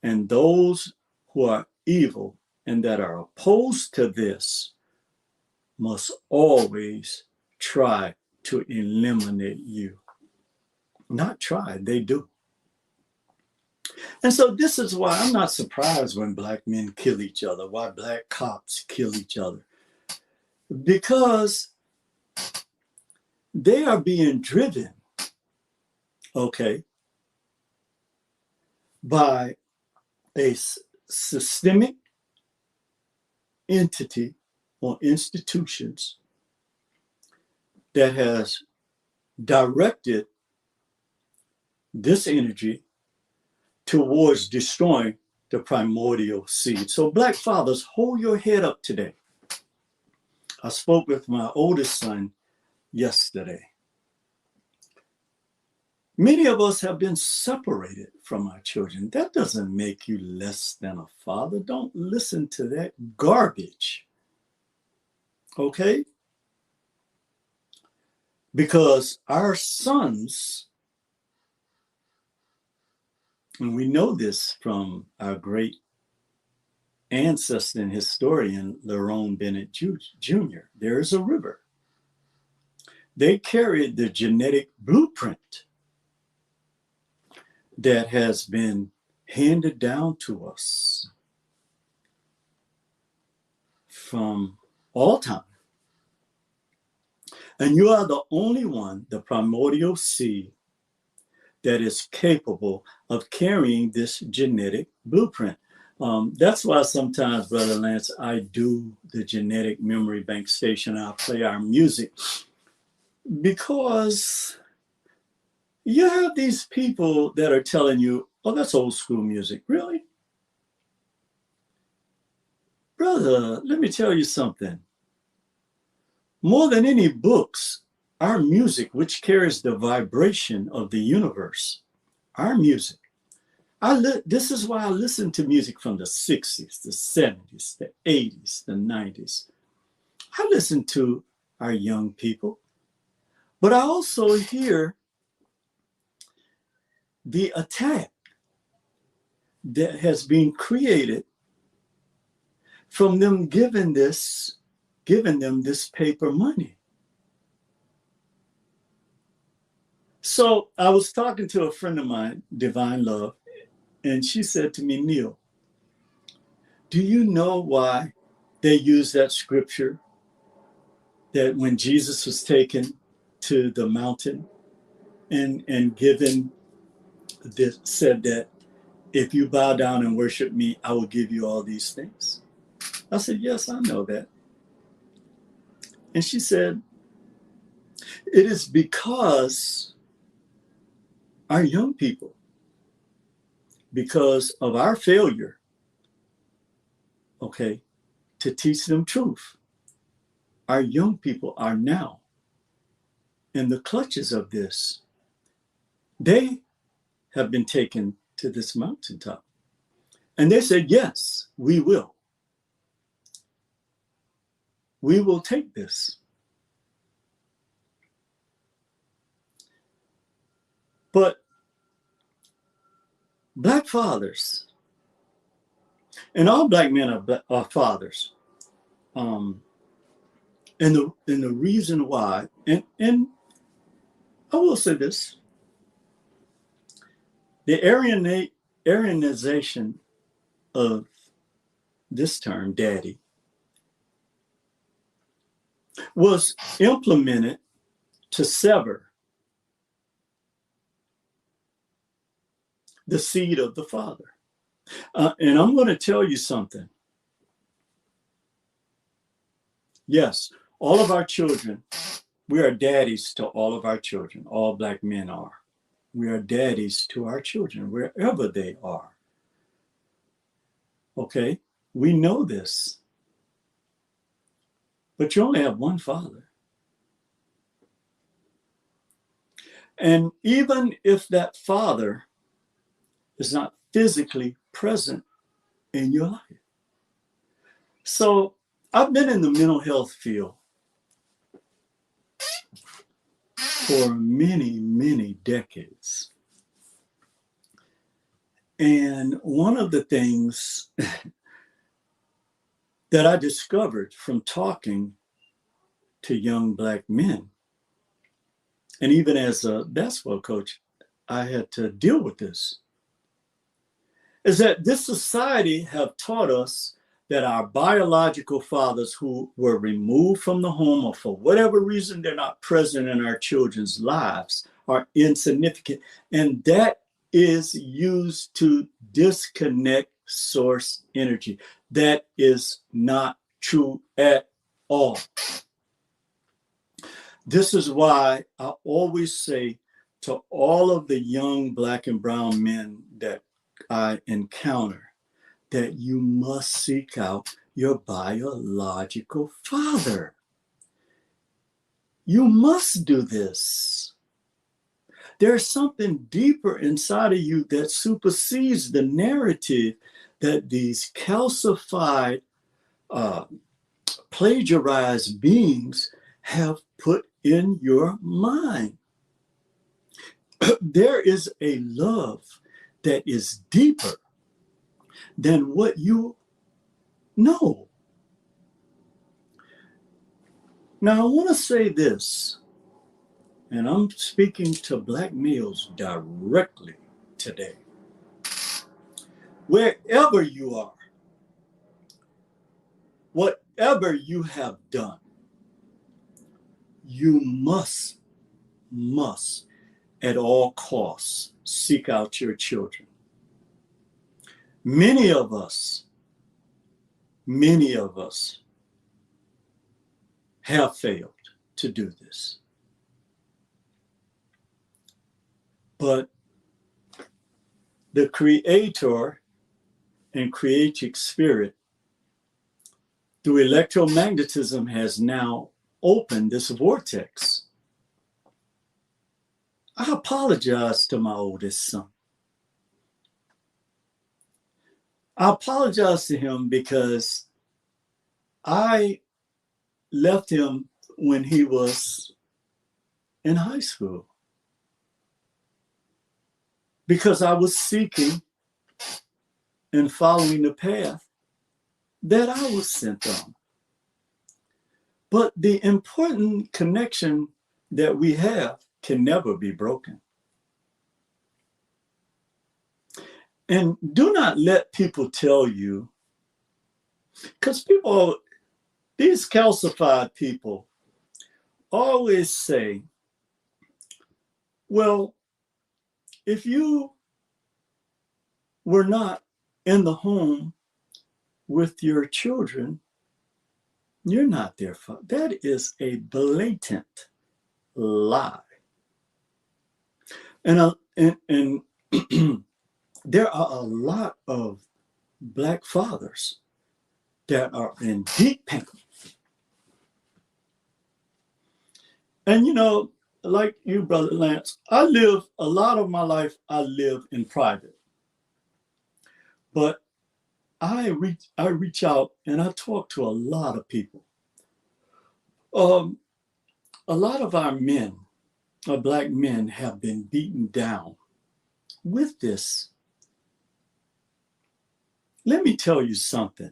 And those who are evil and that are opposed to this must always try to eliminate you. Not try, they do. And so this is why I'm not surprised when Black men kill each other, why Black cops kill each other. Because they are being driven, okay, by a systemic entity or institutions that has directed this energy towards destroying the primordial seed. So Black fathers, hold your head up today. I spoke with my oldest son yesterday. Many of us have been separated from our children. That doesn't make you less than a father. Don't listen to that garbage. Okay? Because our sons, and we know this from our great ancestor and historian, Lerone Bennett Jr., there is a river. They carried the genetic blueprint that has been handed down to us from all time. And you are the only one, the primordial seed, that is capable of carrying this genetic blueprint. That's why sometimes, Brother Lance, I do the genetic memory bank station. I play our music because you have these people that are telling you, oh, that's old school music. Really? Brother, let me tell you something. More than any books, our music, which carries the vibration of the universe, our music, This is why I listen to music from the 60s, the 70s, the 80s, the 90s. I listen to our young people, but I also hear the attack that has been created from them giving them this paper money. So I was talking to a friend of mine, Divine Love, and she said to me, Neil, do you know why they use that scripture that when Jesus was taken to the mountain and given this, said that if you bow down and worship me, I will give you all these things? I said, yes, I know that. And she said, it is because our young people, because of our failure, okay, to teach them truth, our young people are now in the clutches of this. They have been taken to this mountaintop. And they said, yes, we will. We will take this. But Black fathers, and all Black men are fathers. And the reason why, and I will say this, the Aryanization of this term, daddy, was implemented to sever the seed of the father. And I'm going to tell you something. Yes, all of our children, we are daddies to all of our children. All Black men are. We are daddies to our children, wherever they are. Okay? We know this. But you only have one father. And even if that father is not physically present in your life. So I've been in the mental health field for many, many decades. And one of the things that I discovered from talking to young Black men, and even as a basketball coach, I had to deal with this, is that this society have taught us that our biological fathers who were removed from the home or for whatever reason they're not present in our children's lives are insignificant. And that is used to disconnect source energy. That is not true at all. This is why I always say to all of the young Black and brown men that I encounter that you must seek out your biological father. You must do this. There's something deeper inside of you that supersedes the narrative that these calcified, plagiarized beings have put in your mind. There is a love that is deeper than what you know. Now, I want to say this, and I'm speaking to Black males directly today. Wherever you are, whatever you have done, you must at all costs seek out your children. Many of us have failed to do this. But the Creator and creative spirit through electromagnetism has now opened this vortex. I apologize to my oldest son. I apologize to him because I left him when he was in high school because I was seeking and following the path that I was sent on. But the important connection that we have can never be broken. And do not let people tell you, because people, these calcified people always say, well, if you were not in the home with your children, you're not their father. That is a blatant lie. And there are a lot of Black fathers that are in deep pain. And you know, like you, Brother Lance, a lot of my life, I live in private. But I reach out and I talk to a lot of people. A lot of our men, our Black men, have been beaten down with this. Let me tell you something.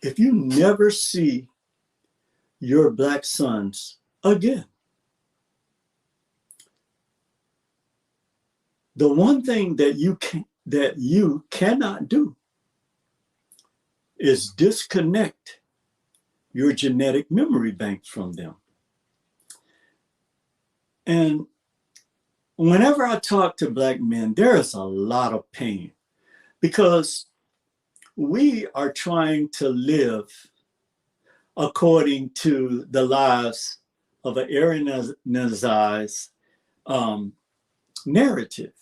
If you never see your Black sons again, the one thing that you cannot do is disconnect your genetic memory bank from them. And whenever I talk to Black men, there is a lot of pain because we are trying to live according to the lives of an Aryanized narrative.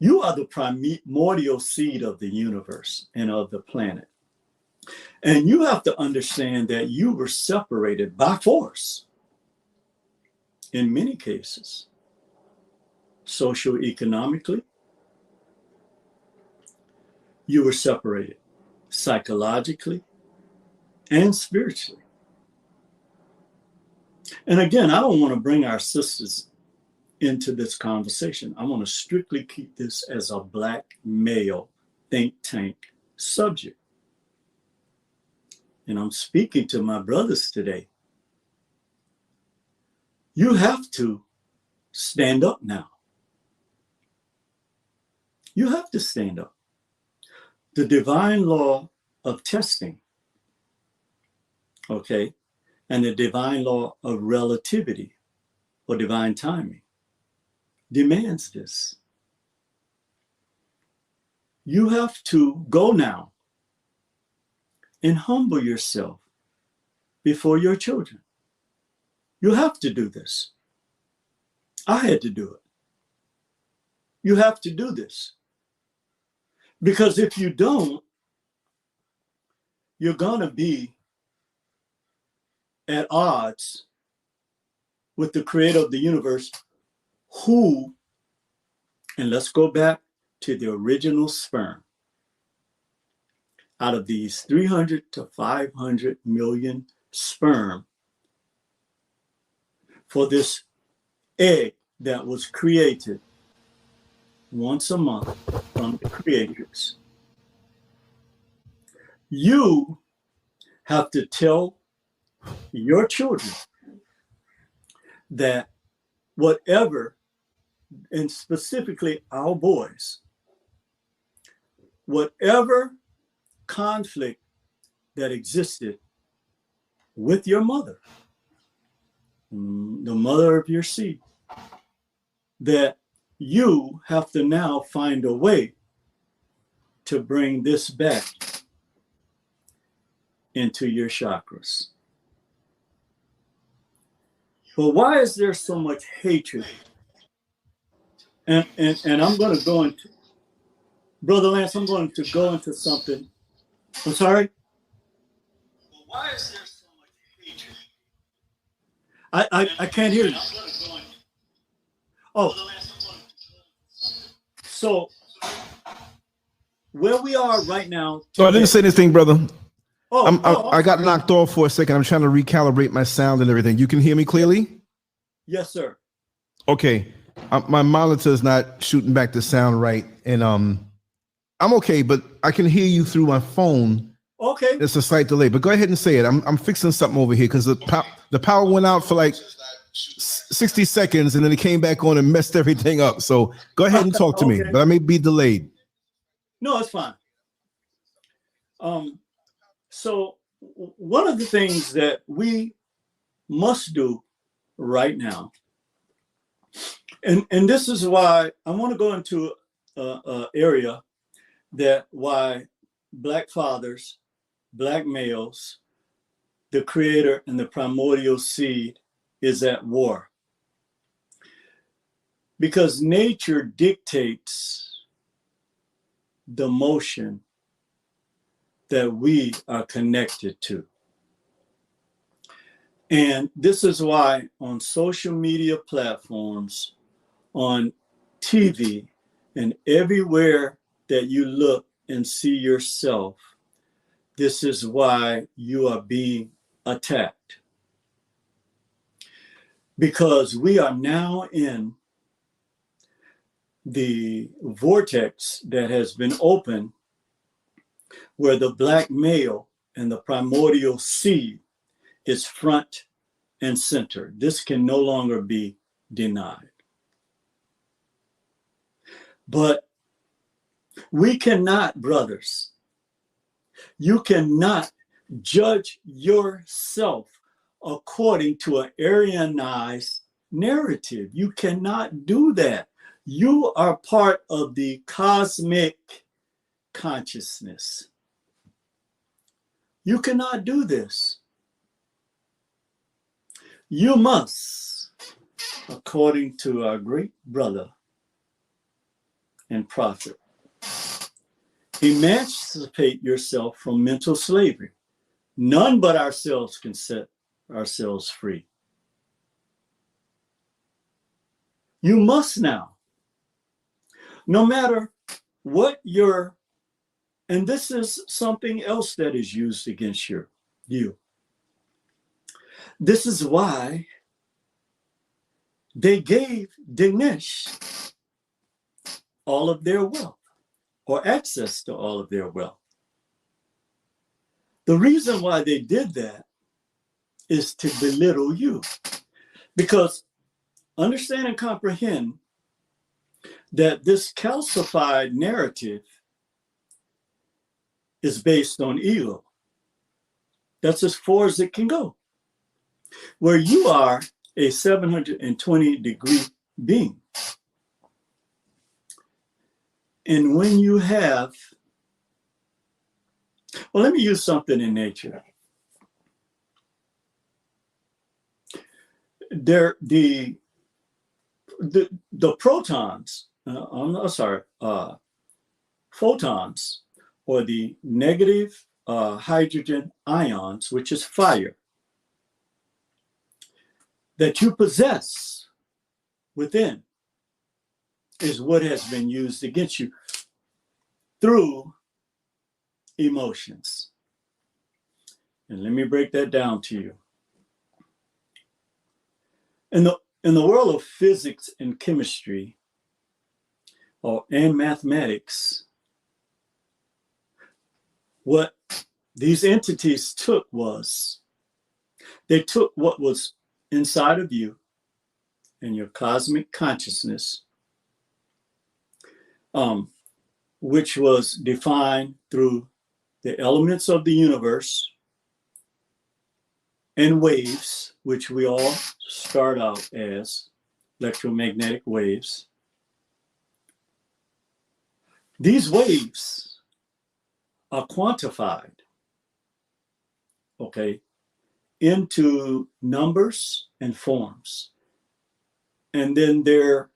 You are the primordial seed of the universe and of the planet. And you have to understand that you were separated by force in many cases, socioeconomically. You were separated psychologically and spiritually. And again, I don't want to bring our sisters into this conversation. I want to strictly keep this as a Black male think tank subject. And I'm speaking to my brothers today. You have to stand up now. You have to stand up. The divine law of testing, okay, and the divine law of relativity or divine timing demands this. You have to go now and humble yourself before your children. You have to do this. I had to do it. You have to do this. Because if you don't, you're going to be at odds with the creator of the universe who, and let's go back to the original sperm. Out of these 300 to 500 million sperm for this egg that was created once a month from the creators, you have to tell your children that whatever, and specifically our boys, whatever conflict that existed with your mother, the mother of your seed, that you have to now find a way to bring this back into your chakras. But why is there so much hatred? And I'm going to go into, Brother Lance, I'm going to go into something. I'm sorry? Well, why is there so much hatred? I can't hear you. Oh, So where we are right now. So I didn't say anything, brother. I got knocked off for a second. I'm trying to recalibrate my sound and everything. You can hear me clearly? Yes, sir. Okay. My monitor is not shooting back the sound right. And I'm okay, but I can hear you through my phone. Okay. There's a slight delay, but go ahead and say it. I'm fixing something over here because the power went out for like 60 seconds and then it came back on and messed everything up. So go ahead and talk to me, but I may be delayed. No, it's fine. So one of the things that we must do right now, and this is why I want to go into an area that why Black fathers, Black males, the creator and the primordial seed is at war. Because nature dictates the motion that we are connected to. And this is why on social media platforms, on TV, and everywhere that you look and see yourself, this is why you are being attacked. Because we are now in the vortex that has been opened where the Black male and the primordial seed is front and center. This can no longer be denied. But we cannot, brothers, you cannot judge yourself according to an Aryanized narrative. You cannot do that. You are part of the cosmic consciousness. You cannot do this. You must, according to our great brother and prophet, emancipate yourself from mental slavery. None but ourselves can set ourselves free. You must now, no matter what your, and this is something else that is used against you. This is why they gave Dinesh all of their wealth or access to all of their wealth. The reason why they did that is to belittle you. Because understand and comprehend that this calcified narrative is based on ego. That's as far as it can go. Where you are a 720-degree being. And when you have, well, let me use something in nature. The protons, photons, or the negative hydrogen ions, which is fire, that you possess within is what has been used against you through emotions. And let me break that down to you. In the world of physics and chemistry, and mathematics, what these entities took was, they took what was inside of you and your cosmic consciousness, which was defined through the elements of the universe and waves, which we all start out as electromagnetic waves. These waves are quantified, okay, into numbers and forms. And then they're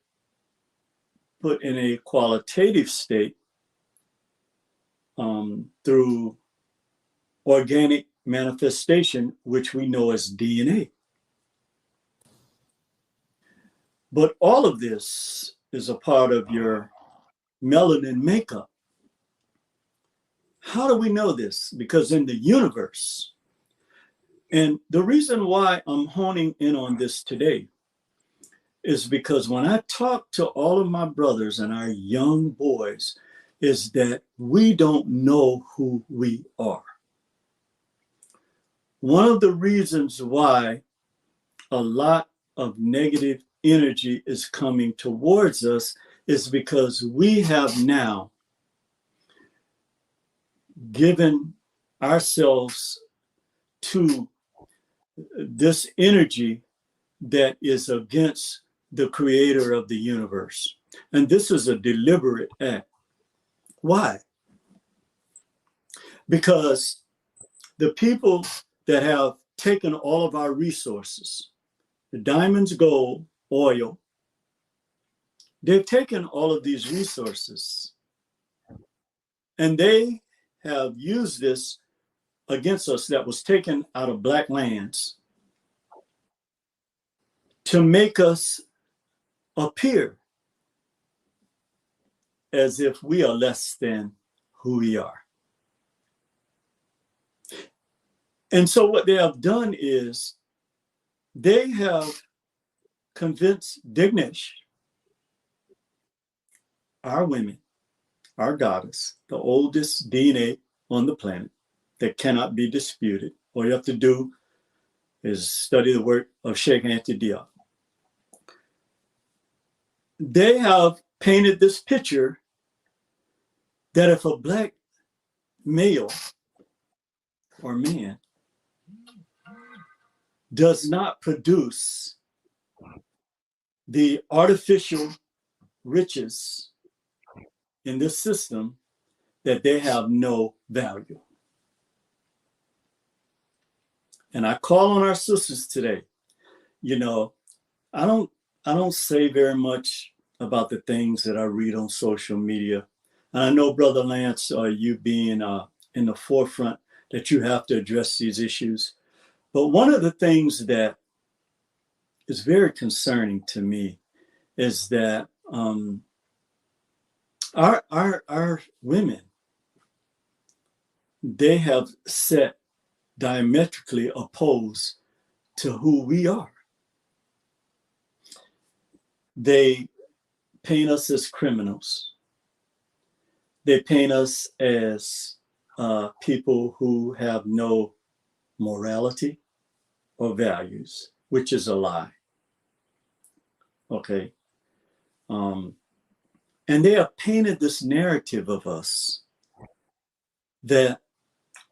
put in a qualitative state through organic manifestation, which we know as DNA. But all of this is a part of your melanin makeup. How do we know this? Because in the universe, and the reason why I'm honing in on this today is because when I talk to all of my brothers and our young boys, is that we don't know who we are. One of the reasons why a lot of negative energy is coming towards us is because we have now given ourselves to this energy that is against the creator of the universe. And this is a deliberate act. Why? Because the people that have taken all of our resources, the diamonds, gold, oil, they've taken all of these resources and they have used this against us that was taken out of Black lands to make us appear as if we are less than who we are. And so what they have done is they have convinced Dignesh, our women, our goddess, the oldest DNA on the planet that cannot be disputed. All you have to do is study the work of Sheikh Anta Diop. They have painted this picture that if a Black male or man does not produce the artificial riches in this system, that they have no value. And I call on our sisters today. You know, I don't say very much about the things that I read on social media. And I know, Brother Lance, you being in the forefront, that you have to address these issues. But one of the things that is very concerning to me is that our women, they have set diametrically opposed to who we are. They paint us as criminals. They paint us as people who have no morality or values, which is a lie. Okay. And they have painted this narrative of us that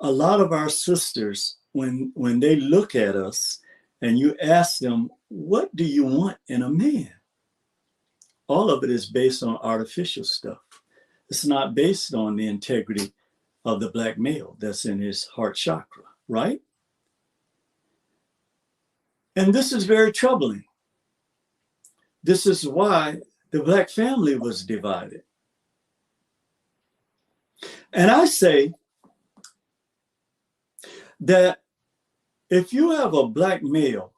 a lot of our sisters, when they look at us and you ask them, what do you want in a man? All of it is based on artificial stuff. It's not based on the integrity of the Black male that's in his heart chakra, right? And this is very troubling. This is why the Black family was divided. And I say that if you have a Black male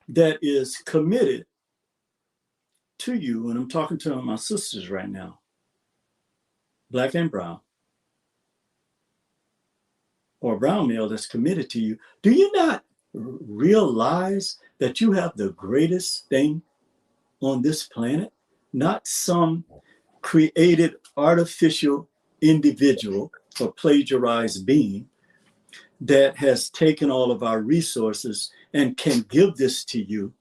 that is committed to you, and I'm talking to my sisters right now, Black and brown, or a brown male that's committed to you, do you not realize that you have the greatest thing on this planet? Not some created artificial individual or plagiarized being that has taken all of our resources and can give this to you,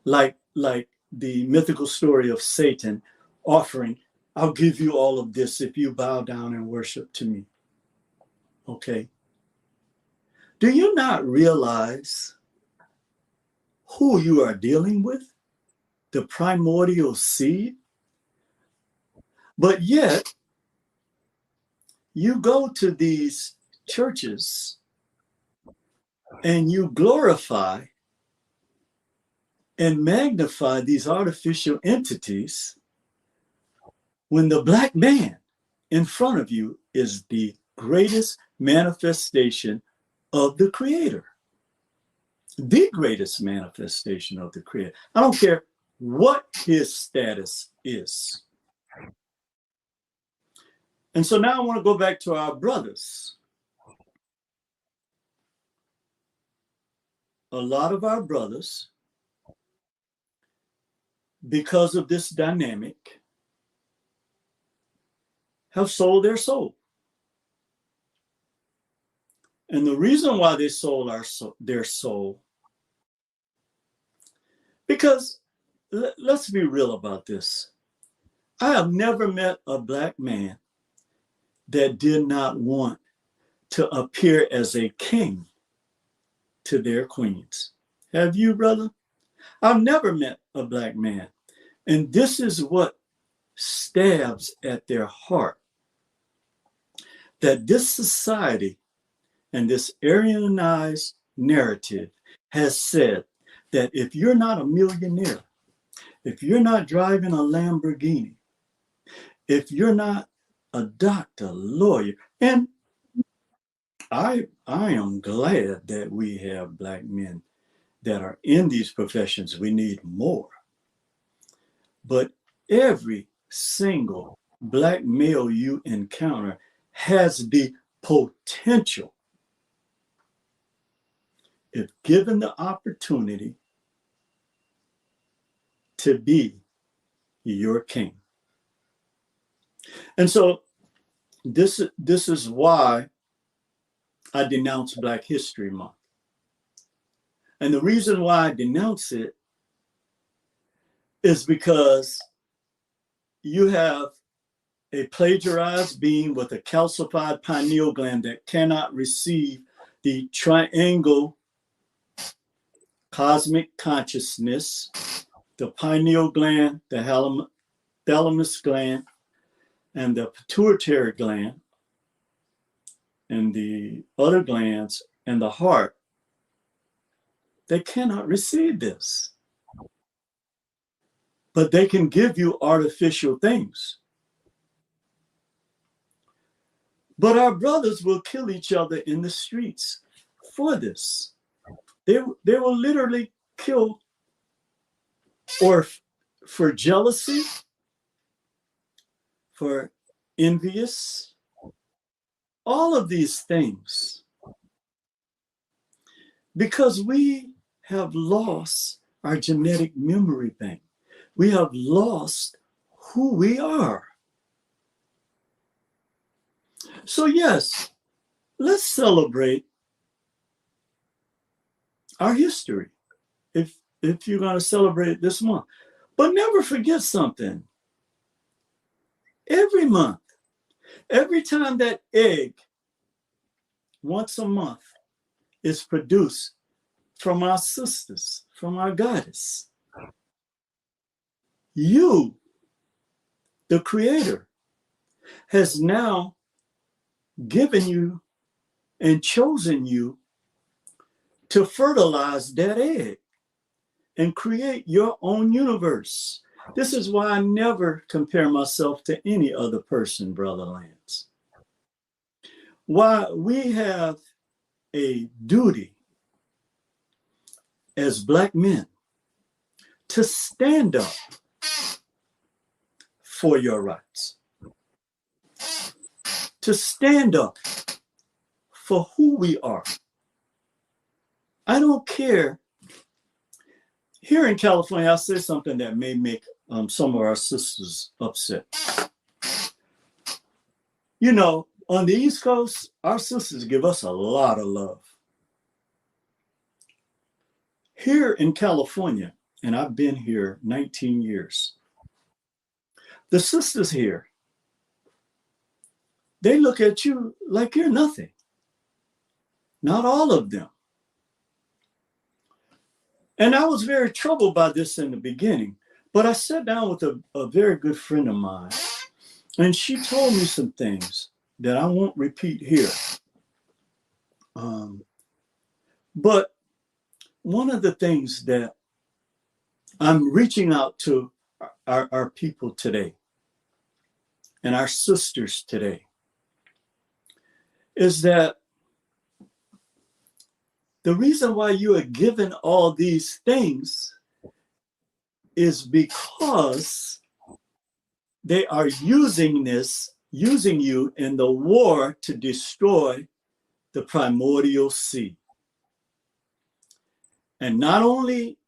like the mythical story of Satan offering, I'll give you all of this if you bow down and worship to me. Okay. Do you not realize who you are dealing with? The primordial seed? But yet, you go to these churches and you glorify and magnify these artificial entities when the Black man in front of you is the greatest manifestation of the Creator. The greatest manifestation of the Creator. I don't care what his status is. And so now I want to go back to our brothers. A lot of our brothers, because of this dynamic, have sold their soul. And the reason why they sold their soul, because let's be real about this. I have never met a Black man that did not want to appear as a king to their queens. Have you, brother? I've never met a Black man. And this is what stabs at their heart. That this society and this Aryanized narrative has said that if you're not a millionaire, if you're not driving a Lamborghini, if you're not a doctor, lawyer, and I am glad that we have Black men that are in these professions. We need more. But every single Black male you encounter has the potential, if given the opportunity, to be your king. And so this is why I denounce Black History Month. And the reason why I denounce it is because you have a plagiarized being with a calcified pineal gland that cannot receive the triangle cosmic consciousness, the pineal gland, the thalamus gland, and the pituitary gland, and the other glands, and the heart. They cannot receive this. But they can give you artificial things. But our brothers will kill each other in the streets for this. They will literally kill, or for jealousy, for envious, all of these things. Because we have lost our genetic memory bank. We have lost who we are. So yes, let's celebrate our history if you're going to celebrate it this month. But never forget something. Every month, every time that egg, once a month, is produced from our sisters, from our goddess, you, the creator, has now given you and chosen you to fertilize that egg and create your own universe. This is why I never compare myself to any other person, Brother Lance. Why we have a duty as Black men to stand up for your rights, to stand up for who we are. I don't care. Here in California, I'll say something that may make some of our sisters upset. You know, on the East Coast, our sisters give us a lot of love. Here in California, and I've been here 19 years, the sisters here, they look at you like you're nothing. Not all of them. And I was very troubled by this in the beginning, but I sat down with a very good friend of mine, and she told me some things that I won't repeat here. But one of the things that I'm reaching out to our people today and our sisters today is that the reason why you are given all these things is because they are using you in the war to destroy the primordial seed. And not only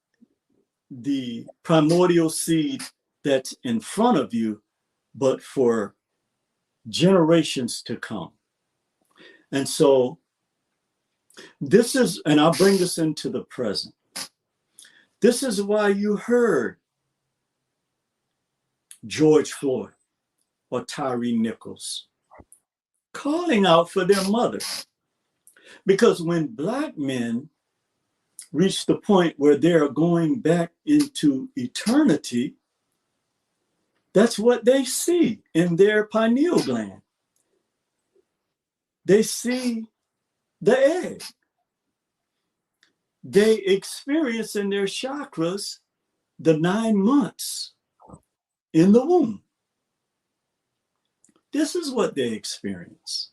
the primordial seed that's in front of you, but for generations to come. And so this is, and I'll bring this into the present. This is why you heard George Floyd or Tyree Nichols calling out for their mother. Because when Black men reach the point where they're going back into eternity, that's what they see in their pineal gland. They see the egg. They experience in their chakras the 9 months in the womb. This is what they experience.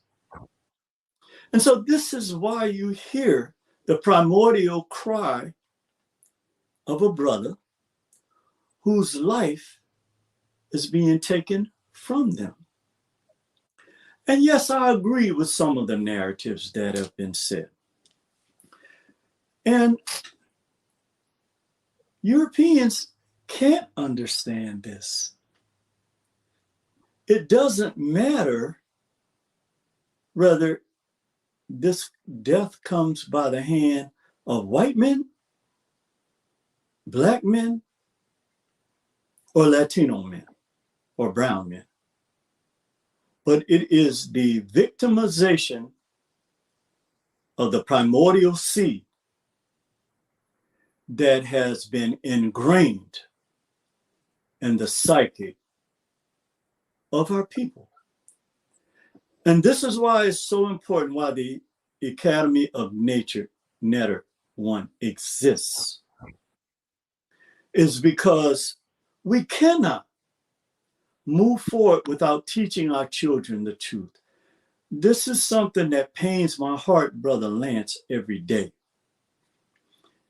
And so this is why you hear the primordial cry of a brother whose life is being taken from them. And yes, I agree with some of the narratives that have been said. And Europeans can't understand this. It doesn't matter whether this death comes by the hand of white men, Black men, or Latino men, or brown men. But it is the victimization of the primordial seed that has been ingrained in the psyche of our people. And this is why it's so important why the Academy of Nature Netter 1 exists, is because we cannot move forward without teaching our children the truth. This is something that pains my heart, Brother Lance, every day,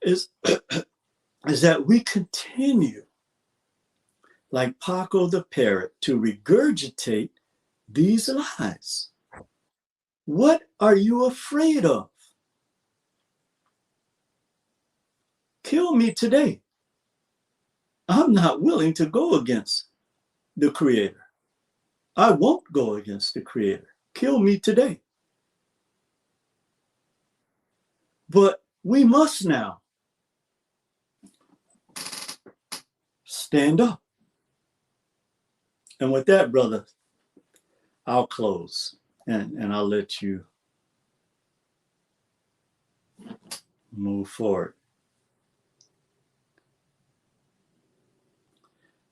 is that we continue, like Paco the parrot, to regurgitate these lies. What are you afraid of? Kill me today. I'm not willing to go against the Creator. I won't go against the Creator. Kill me today. But we must now stand up. And with that, brother, I'll close and I'll let you move forward.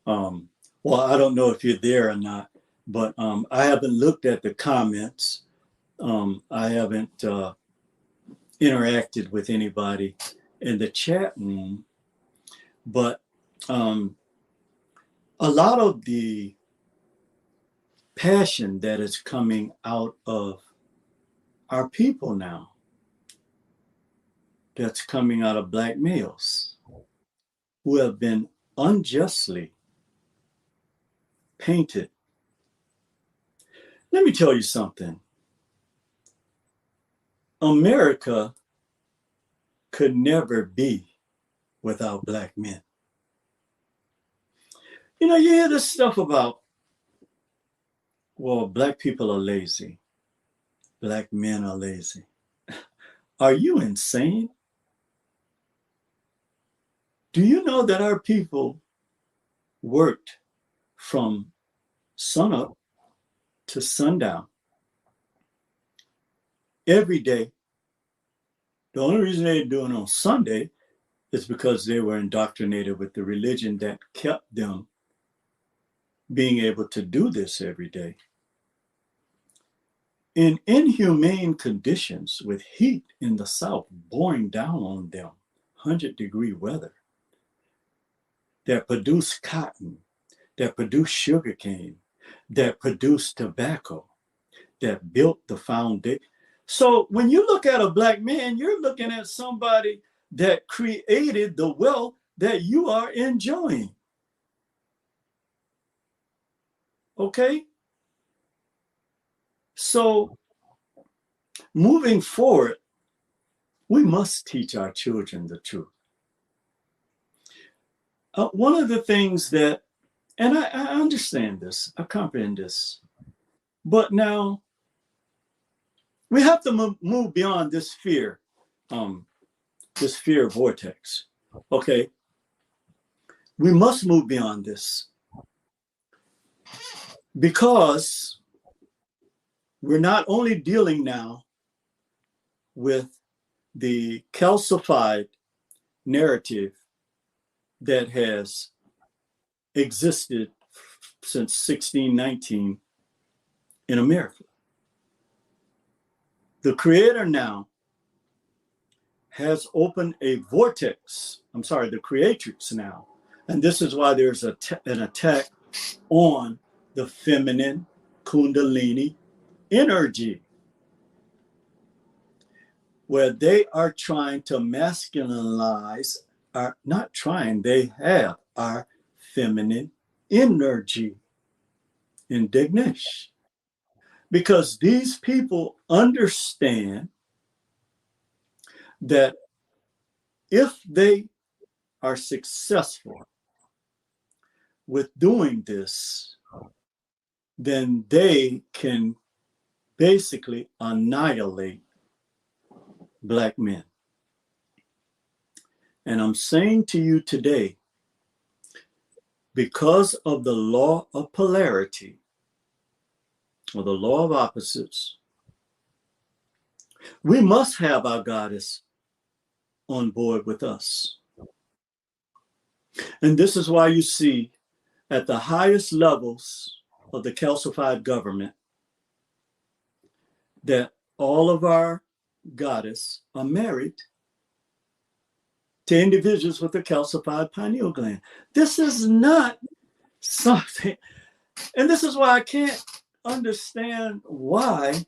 Well, I don't know if you're there or not, but I haven't looked at the comments. I haven't interacted with anybody in the chat room, but a lot of the passion that is coming out of our people now, that's coming out of Black males who have been unjustly painted. Let me tell you something. America could never be without Black men. You know, you hear this stuff about, well, Black people are lazy. Black men are lazy. Are you insane? Do you know that our people worked from sunup to sundown every day? The only reason they're doing it on Sunday is because they were indoctrinated with the religion that kept them being able to do this every day. In inhumane conditions, with heat in the South pouring down on them, 100-degree weather, that produce cotton, that produce sugarcane, that produce tobacco, that built the foundation. So when you look at a Black man, you're looking at somebody that created the wealth that you are enjoying. Okay? So moving forward, we must teach our children the truth. One of the things that, and I understand this, I comprehend this, but now we have to move beyond this fear vortex. Okay? We must move beyond this because we're not only dealing now with the calcified narrative that has existed since 1619 in America. The Creator now has opened a vortex. I'm sorry, the Creatrix now. And this is why there's an attack on the feminine Kundalini energy, where they are trying to masculinize, they have our feminine energy, indignation. Because these people understand that if they are successful with doing this, then they can basically annihilate Black men. And I'm saying to you today, because of the law of polarity, or the law of opposites, we must have our goddess on board with us. And this is why you see at the highest levels of the calcified government that all of our goddess are married to individuals with a calcified pineal gland. This is not something, and this is why I can't understand why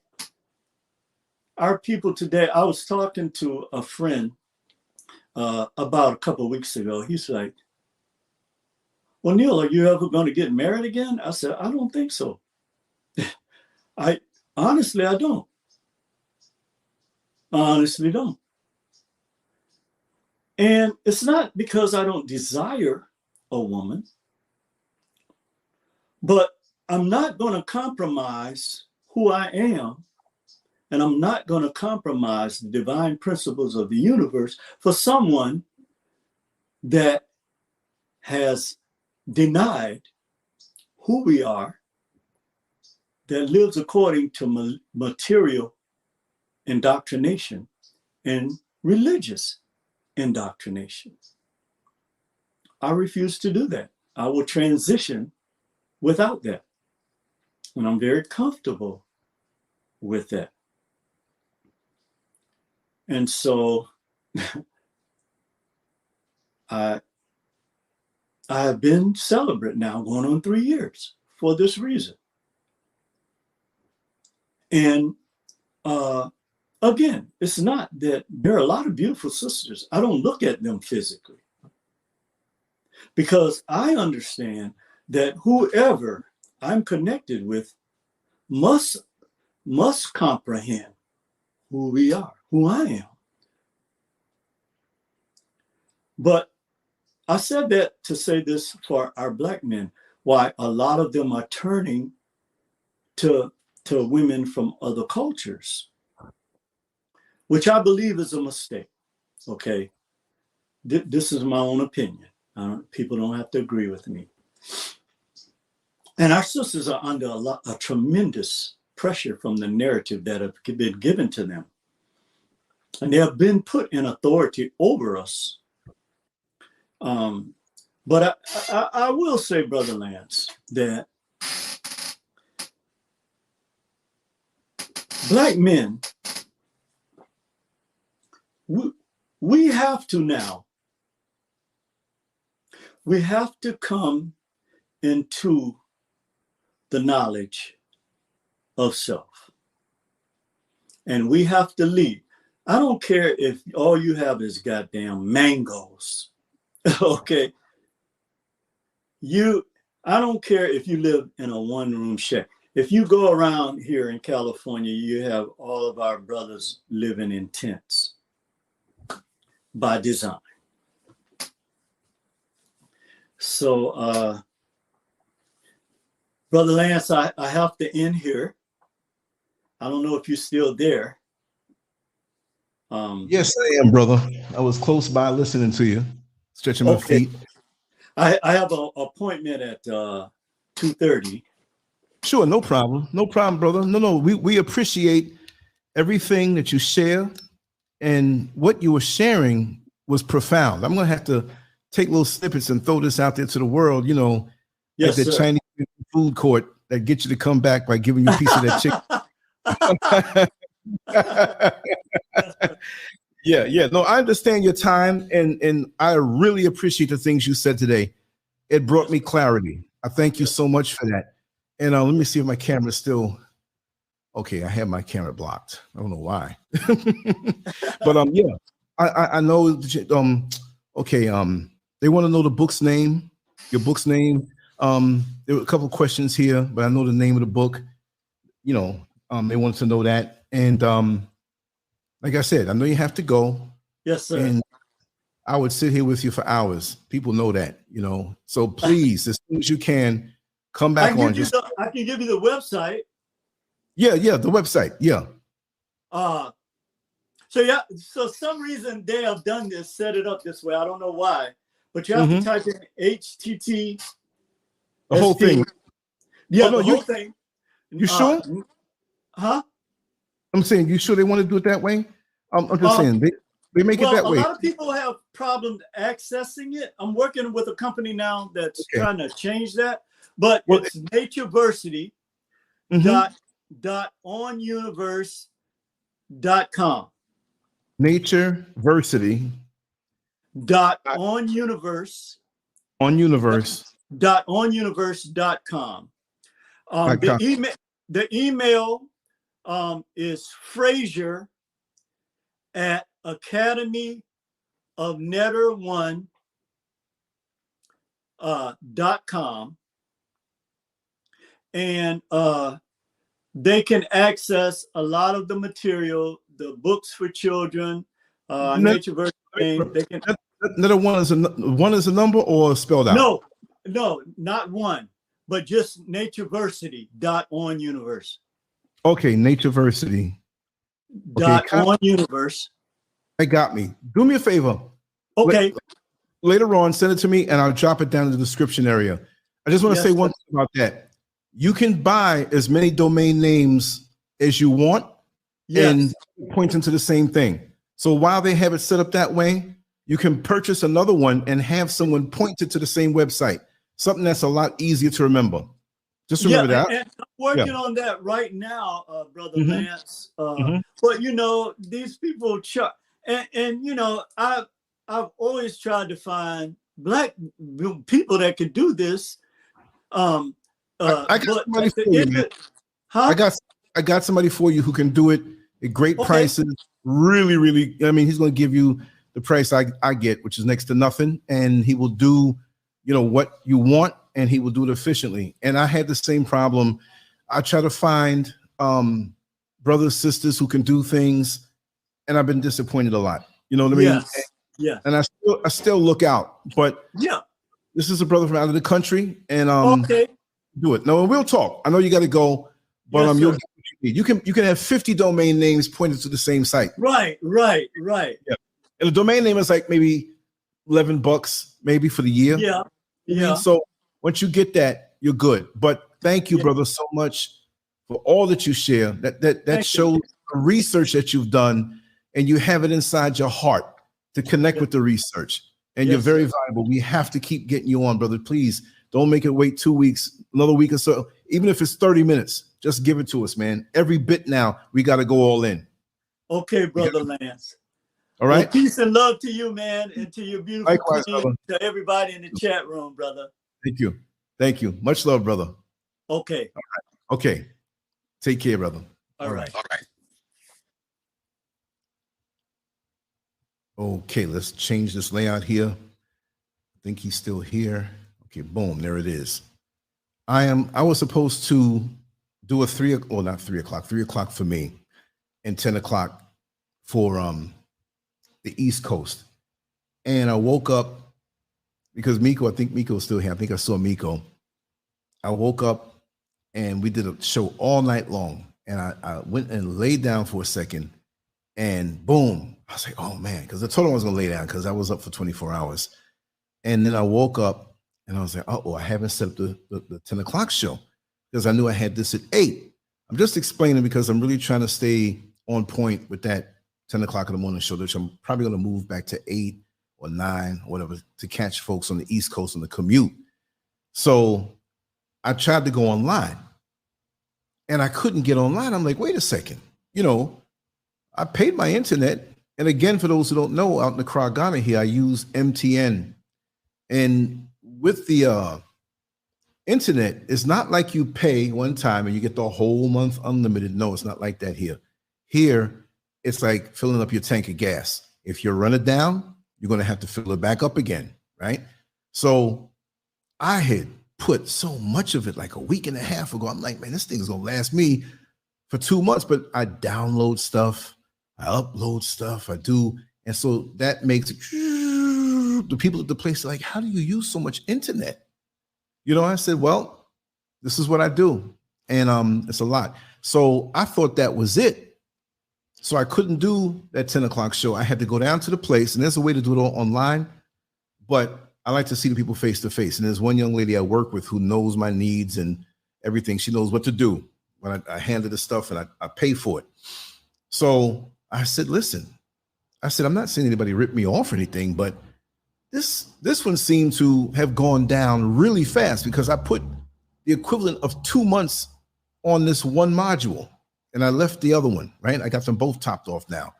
our people today. I was talking to a friend about a couple of weeks ago. He's like, well, Neil, are you ever going to get married again? I said, I don't think so. I honestly don't. I honestly don't. And it's not because I don't desire a woman, but I'm not going to compromise who I am, and I'm not going to compromise the divine principles of the universe for someone that has denied who we are, that lives according to material indoctrination and religious indoctrination. I refuse to do that. I will transition without that. And I'm very comfortable with that. And so I have been celibate now going on 3 years for this reason. And again, it's not that there are a lot of beautiful sisters. I don't look at them physically because I understand that whoever I'm connected with must comprehend who we are, who I am. But I said that to say this for our Black men, why a lot of them are turning to women from other cultures, which I believe is a mistake. Okay, this is my own opinion. People don't have to agree with me. And our sisters are under a tremendous pressure from the narrative that have been given to them. And they have been put in authority over us. But I will say, Brother Lance, that Black men, we have to now, we have to come into the knowledge of self. And we have to lead. I don't care if all you have is goddamn mangoes. Okay. I don't care if you live in a one-room shack. If you go around here in California, you have all of our brothers living in tents by design. So, Brother Lance, I have to end here. I don't know if you're still there. Yes, I am, brother. I was close by listening to you, stretching my feet. I have an appointment at 2:30. Sure, no problem. No problem, brother. No, we appreciate everything that you share, and what you were sharing was profound. I'm going to have to take little snippets and throw this out there to the world, Yes, like the Chinese food court that gets you to come back by giving you a piece of that chicken. Yeah. No, I understand your time, and I really appreciate the things you said today. It brought me clarity. I thank you so much for that. And let me see if my camera's still okay. I have my camera blocked. I don't know why. But yeah, I know. Okay. They want to know the book's name, your book's name. There were a couple of questions here, but I know the name of the book. They wanted to know that. And like I said, I know you have to go. Yes, sir. And I would sit here with you for hours. People know that, So please, as soon as you can, come back on. I can give you the website. Yeah, the website. Yeah. So some reason they have done this, set it up this way. I don't know why, but you have to type in HTT. The whole thing. Yeah, the whole thing. You sure? Huh? I'm saying, you sure they want to do it that way? I'm just saying they make it that way. A lot of people have problems accessing it. I'm working with a company now that's trying to change that, but it's Natureversity dot onuniverse.com. Natureversity onuniverse.com. The email is Frazier at academyofnetter1.com, and they can access a lot of the material, the books for children, Natureversity. They can. Netter one is a number or spelled out? No, not one, but just Natureversity.onuniverse. Okay, Natureversity. .onuniverse. That got me. Do me a favor. Okay. Later on, send it to me, and I'll drop it down in the description area. I just want to say one thing about that. You can buy as many domain names as you want, and pointing to the same thing. So while they have it set up that way, you can purchase another one and have someone point it to the same website. Something that's a lot easier to remember. Just remember that. And I'm working on that right now, Brother Lance. But these people and I've always tried to find Black people that could do this. I got somebody for you, man. I got somebody for you who can do it at great prices. Really, really. I mean, he's going to give you the price I get, which is next to nothing, and he will do, what you want, and he will do it efficiently. And I had the same problem. I try to find brothers, sisters who can do things, and I've been disappointed a lot. You know what I mean? Yeah. And I still look out, but this is a brother from out of the country, and do it. No, and we'll talk. I know you got to go, but you'll get what you need. You can have 50 domain names pointed to the same site. Right. Yeah. And the domain name is like maybe $11 maybe for the year. Yeah. So once you get that, you're good. But thank you, brother, so much for all that you share. That shows the research that you've done, and you have it inside your heart to connect with the research. And you're very valuable. We have to keep getting you on, brother. Please don't make it wait 2 weeks, another week or so. Even if it's 30 minutes, just give it to us, man. Every bit now, we got to go all in. Okay, Brother Lance. All right. Well, peace and love to you, man, and to your beautiful Likewise, queen, to everybody in the chat room, brother. Thank you. Much love, brother. Okay. All right. Okay. Take care, brother. All right. Okay, let's change this layout here. I think he's still here. Okay, boom, there it is. I was supposed to do a 3 o'clock for me and 10 o'clock for the East Coast. And I woke up because I think Miko's still here. I think I saw Miko. I woke up and we did a show all night long. And I went and laid down for a second and boom. I was like, oh man, because I told him I was going to lay down because I was up for 24 hours. And then I woke up and I was like, I haven't set up the 10 o'clock show because I knew I had this at 8. I'm just explaining because I'm really trying to stay on point with that 10 o'clock in the morning show, which I'm probably going to move back to 8 or 9 or whatever to catch folks on the East Coast on the commute. So I tried to go online and I couldn't get online. I'm like, wait a second. I paid my internet. And again, for those who don't know, out in the Accra, Ghana here, I use MTN. And with the internet, it's not like you pay one time and you get the whole month unlimited. No, it's not like that here. Here, it's like filling up your tank of gas. If you run it down, you're going to have to fill it back up again, right? So I had put so much of it like a week and a half ago. I'm like, man, this thing is going to last me for 2 months. But I download stuff, I upload stuff, I do. And so that makes it, the people at the place are like, how do you use so much internet? I said, well, this is what I do. And it's a lot. So I thought that was it. So I couldn't do that 10 o'clock show. I had to go down to the place, and there's a way to do it all online, but I like to see the people face to face. And there's one young lady I work with who knows my needs and everything. She knows what to do when I hand her the stuff and I pay for it. So I said, listen, I'm not saying anybody ripped me off or anything, but this one seemed to have gone down really fast because I put the equivalent of 2 months on this one module and I left the other one, right? I got them both topped off now.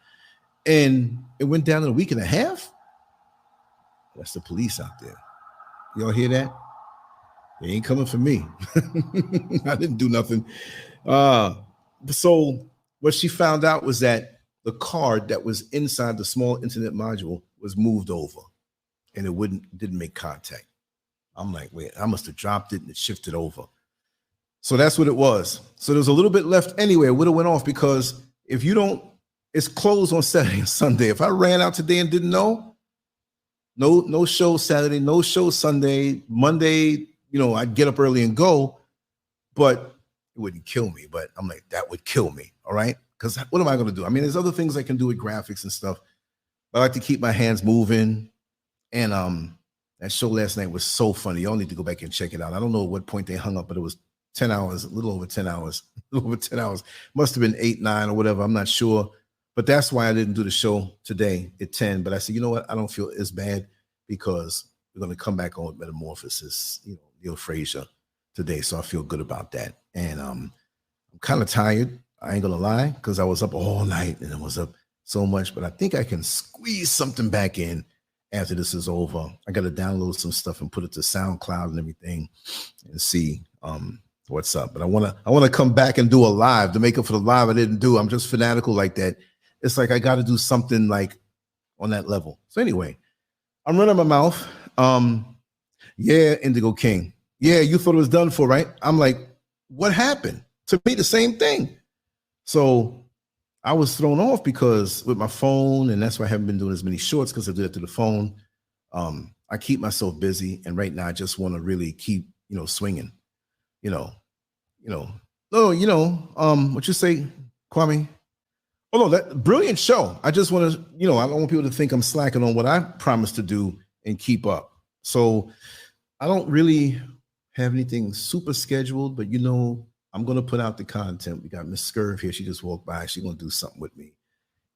And it went down in a week and a half. That's the police out there. Y'all hear that? They ain't coming for me. I didn't do nothing. So what she found out was that the card that was inside the small internet module was moved over and it didn't make contact. I'm like, wait, I must have dropped it and it shifted over. So that's what it was. So there's a little bit left anyway. It would have went off because if you don't, it's closed on Saturday and Sunday. If I ran out today and didn't know, no show Saturday, no show Sunday, Monday, I'd get up early and go, but it wouldn't kill me. But I'm like, that would kill me. All right. Because what am I going to do? I mean, there's other things I can do with graphics and stuff, but I like to keep my hands moving. And that show last night was so funny. Y'all need to go back and check it out. I don't know at what point they hung up, but it was 10 hours, a little over 10 hours, Must have been 8, 9 or whatever. I'm not sure. But that's why I didn't do the show today at 10. But I said, you know what? I don't feel as bad because we're going to come back on with Metamorphosis, Neil Frazier today. So I feel good about that. And I'm kind of tired. I ain't going to lie because I was up all night and I was up so much. But I think I can squeeze something back in after this is over. I got to download some stuff and put it to SoundCloud and everything and see what's up. But I want to come back and do a live to make up for the live I didn't do. I'm just fanatical like that. It's like I got to do something like on that level. So anyway, I'm running my mouth. Yeah, Indigo King. Yeah, you thought it was done for, right? I'm like, what happened? To me, the same thing. So I was thrown off because with my phone, and that's why I haven't been doing as many shorts because I do that through the phone. I keep myself busy, and right now I just want to really keep, swinging. What you say, Kwame? Oh no, that brilliant show. I just want to, I don't want people to think I'm slacking on what I promised to do and keep up. So I don't really have anything super scheduled, but I'm going to put out the content. We got Miss SCURV here. She just walked by. She's going to do something with me.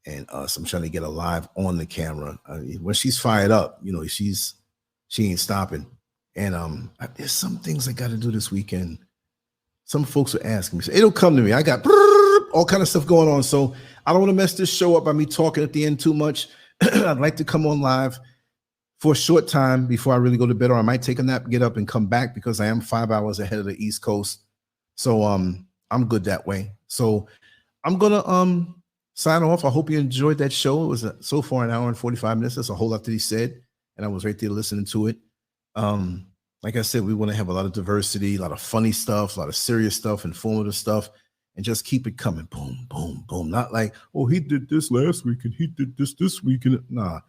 And so I'm trying to get her live on the camera. When she's fired up, she ain't stopping. And there's some things I got to do this weekend. Some folks are asking me. So it'll come to me. I got all kind of stuff going on. So I don't want to mess this show up by me talking at the end too much. I'd like to come on live for a short time before I really go to bed, or I might take a nap, get up and come back because I am 5 hours ahead of the East Coast. So I'm good that way. So I'm going to sign off. I hope you enjoyed that show. It was so far an hour and 45 minutes. That's a whole lot that he said. And I was right there listening to it. Like I said, we want to have a lot of diversity, a lot of funny stuff, a lot of serious stuff, informative stuff, and just keep it coming. Boom, boom, boom. Not like, oh, he did this last week and he did this week. And nah,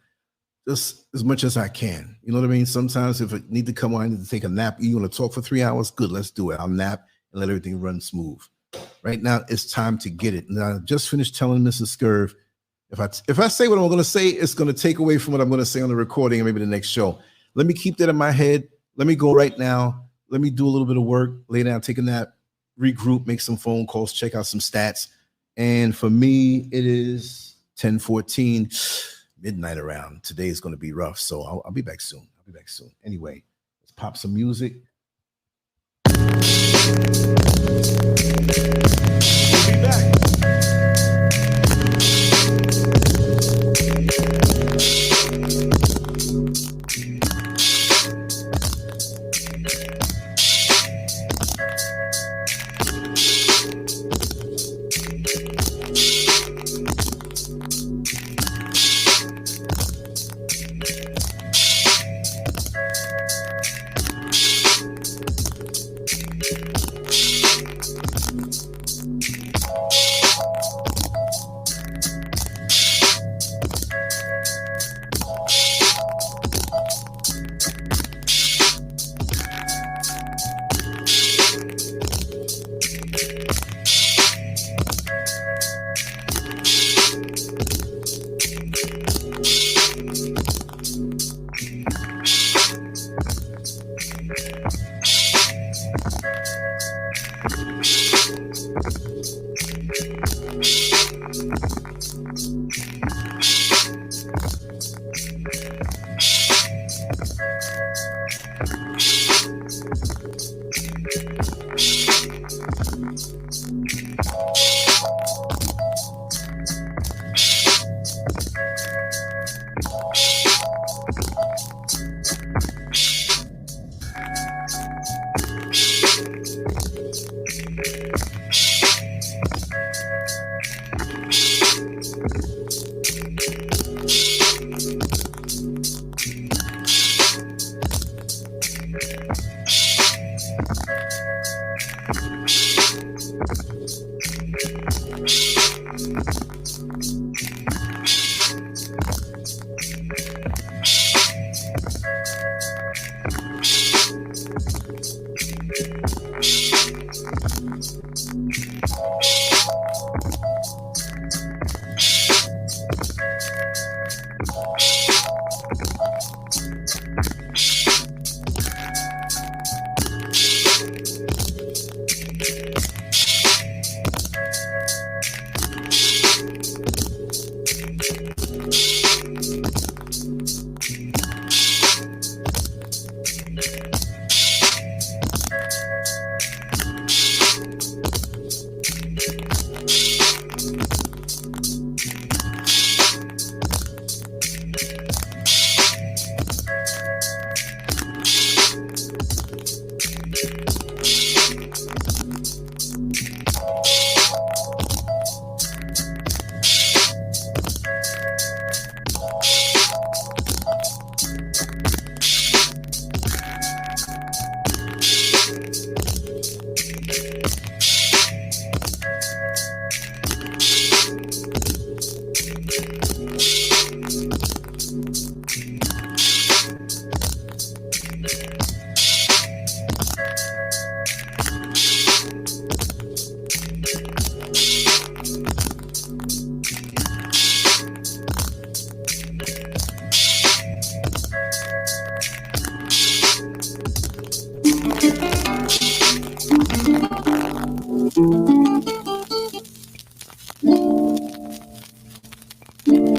just as much as I can. You know what I mean? Sometimes if I need to come on, I need to take a nap. You want to talk for 3 hours? Good, let's do it. I'll nap and let everything run smooth. Right now, it's time to get it. Now, I just finished telling Mrs. SCURV, if I say what I'm going to say, it's going to take away from what I'm going to say on the recording and maybe the next show. Let me keep that in my head. Let me go right now. Let me do a little bit of work, lay down, take a nap, regroup, make some phone calls, check out some stats. And for me, it is 10:14, midnight around. Today is going to be rough, so I'll be back soon. Anyway, let's pop some music. We'll be back.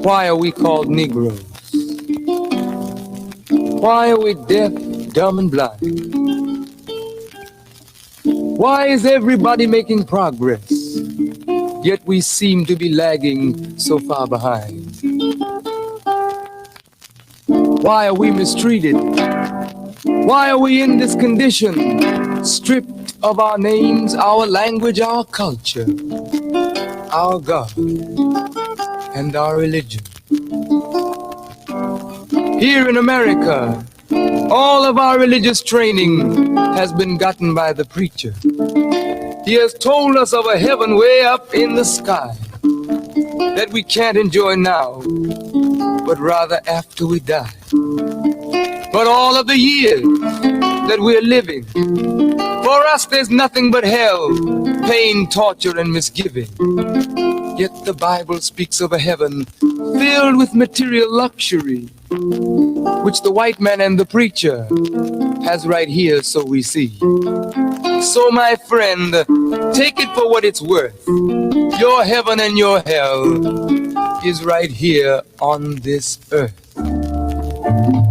Why are we called Negroes? Why are we deaf, dumb, and blind? Why is everybody making progress, yet we seem to be lagging so far behind? Why are we mistreated? Why are we in this condition, stripped of our names, our language, our culture, our God, and our religion? Here in America, All of our religious training has been gotten by the preacher. He has told us of a heaven way up in the sky that we can't enjoy now, but rather after we die. But all of the years that we're living, for us there's nothing but hell, pain, torture, and misgiving. Yet the Bible speaks of a heaven filled with material luxury, which the white man and the preacher has right here, so we see. So my friend, take it for what it's worth. Your heaven and your hell is right here on this earth.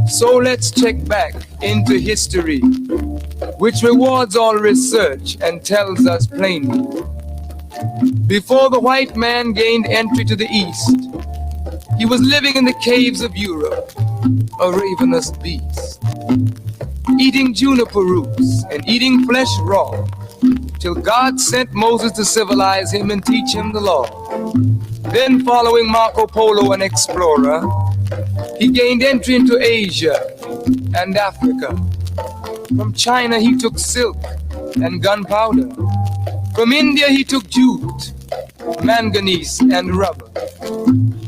So let's check back into history, which rewards all research and tells us plainly. Before the white man gained entry to the East, he was living in the caves of Europe, a ravenous beast, eating juniper roots and eating flesh raw, till God sent Moses to civilize him and teach him the law. Then, following Marco Polo, an explorer, he gained entry into Asia and Africa. From China he took silk and gunpowder. From India he took jute, manganese, and rubber.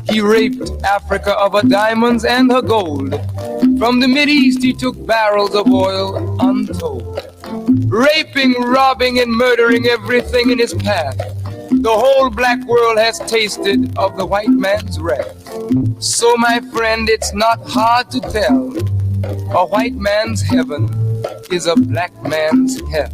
He raped Africa of her diamonds and her gold. From the Mideast he took barrels of oil untold. Raping, robbing, and murdering everything in his path. The whole black world has tasted of the white man's wrath. So my friend, it's not hard to tell. A white man's heaven is a black man's hell.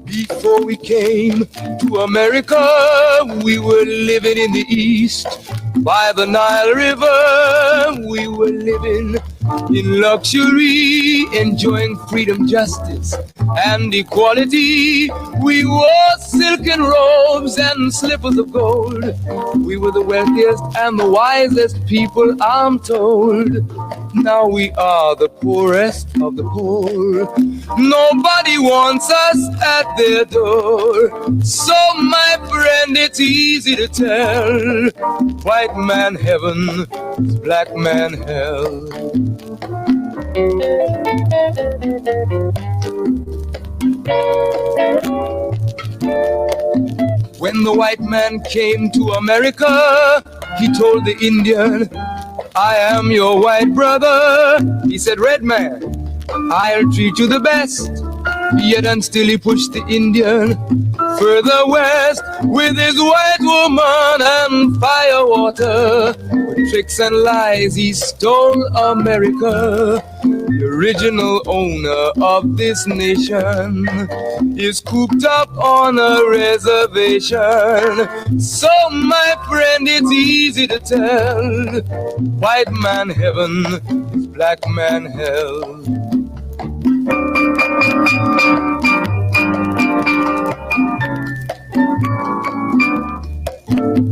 Before we came to America, we were living in the East. By the Nile River, we were living in luxury, enjoying freedom, justice, and equality. We wore silken robes and slippers of gold. We were the wealthiest and the wisest people, I'm told. Now we are the poorest of the poor. Nobody wants us at their door. So my friend, it's easy to tell. White man heaven is black man hell. When the white man came to America, he told the Indian, I am your white brother. He said, red man, I'll treat you the best. Yet and still he pushed the Indian further west with his white woman and fire water. With tricks and lies he stole America. The original owner of this nation is cooped up on a reservation. So my friend, it's easy to tell. White man heaven is black man hell.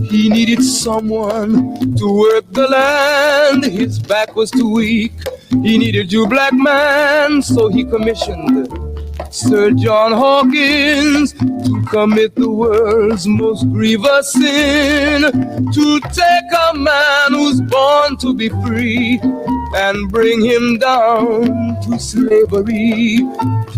He needed someone to work the land. His back was too weak. He needed you, black man, so he commissioned Sir John Hawkins to commit the world's most grievous sin, to take a man who's born to be free and bring him down to slavery,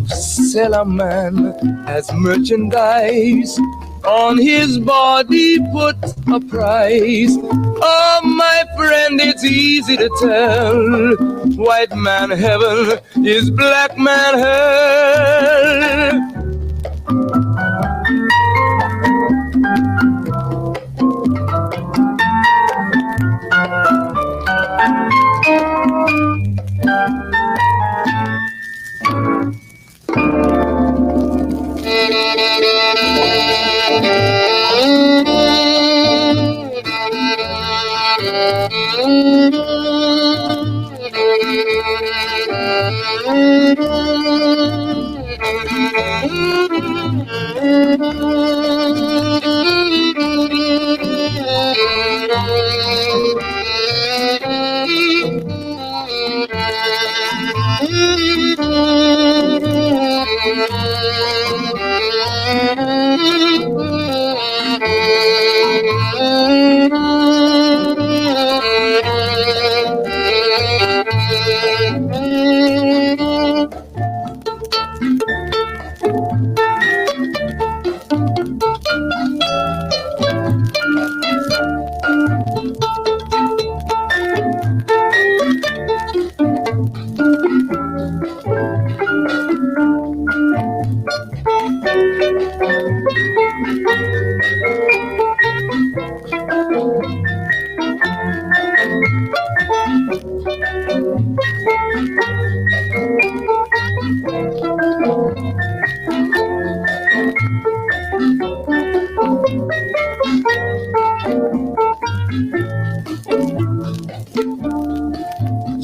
to sell a man as merchandise. On his body put a price. Oh, my friend, it's easy to tell. White man heaven is black man hell.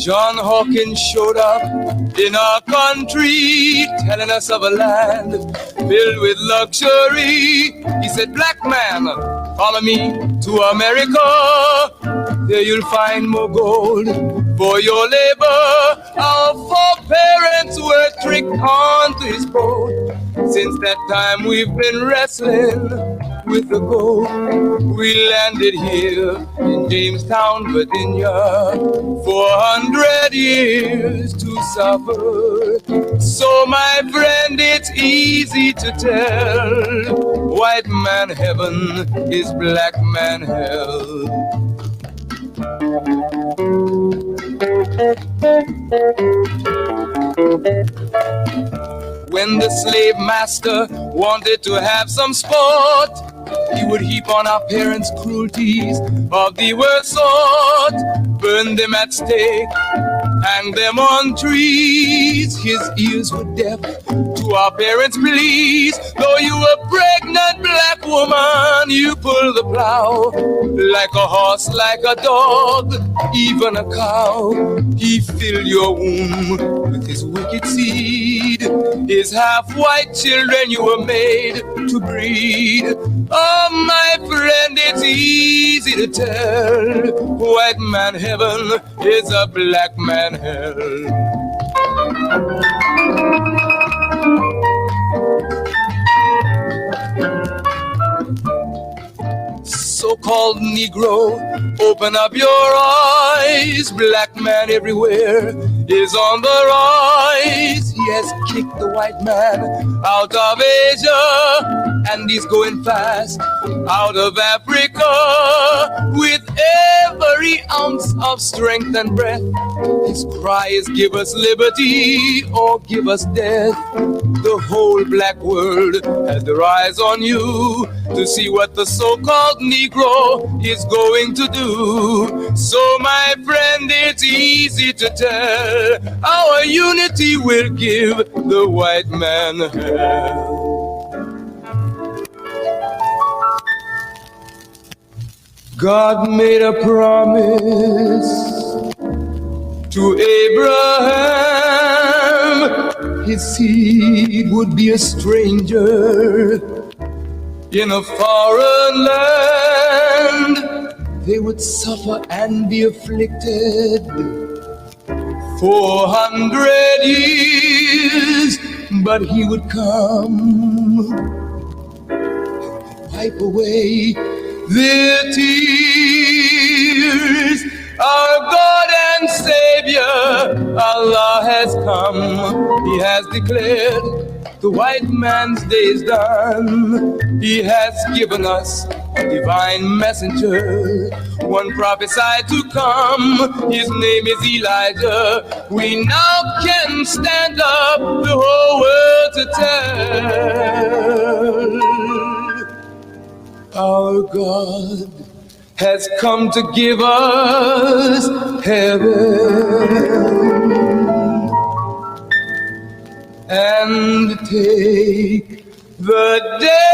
John Hawkins showed up in our country, telling us of a land filled with luxury. He said, black man, follow me to America. There you'll find more gold for your labor. Our foreparents were tricked onto his boat. Since that time we've been wrestling with the gold. We landed here in Jamestown, Virginia, 400 years to suffer. So my friend, it's easy to tell, white man heaven is black man hell. When the slave master wanted to have some sport, he would heap on our parents' cruelties of the worst sort, burn them at stake, hang them on trees. His ears were deaf to our parents' pleas. Though you were pregnant, black woman, you pull the plow like a horse, like a dog, even a cow. He filled your womb with his wicked seed. His half-white children you were made to breed. Oh, my friend, it's easy to tell, white man heaven is a black man hell. So-called Negro, open up your eyes. Black man everywhere is on the rise. He has kicked the white man out of Asia, and he's going fast out of Africa. With every ounce of strength and breath, his cry is give us liberty or give us death. The whole black world has their eyes on you to see what the so-called Negro is going to do. So my friend, it's easy to tell, our unity will give the white man hell. God made a promise to Abraham, his seed would be a stranger in a foreign land. They would suffer and be afflicted 400 years, but he would come, wipe away their tears. Our God and Savior, Allah has come. He has declared the white man's day is done. He has given us a divine messenger, one prophesied to come. His name is Elijah. We now can stand up the whole world to tell, our God has come to give us heaven and take the day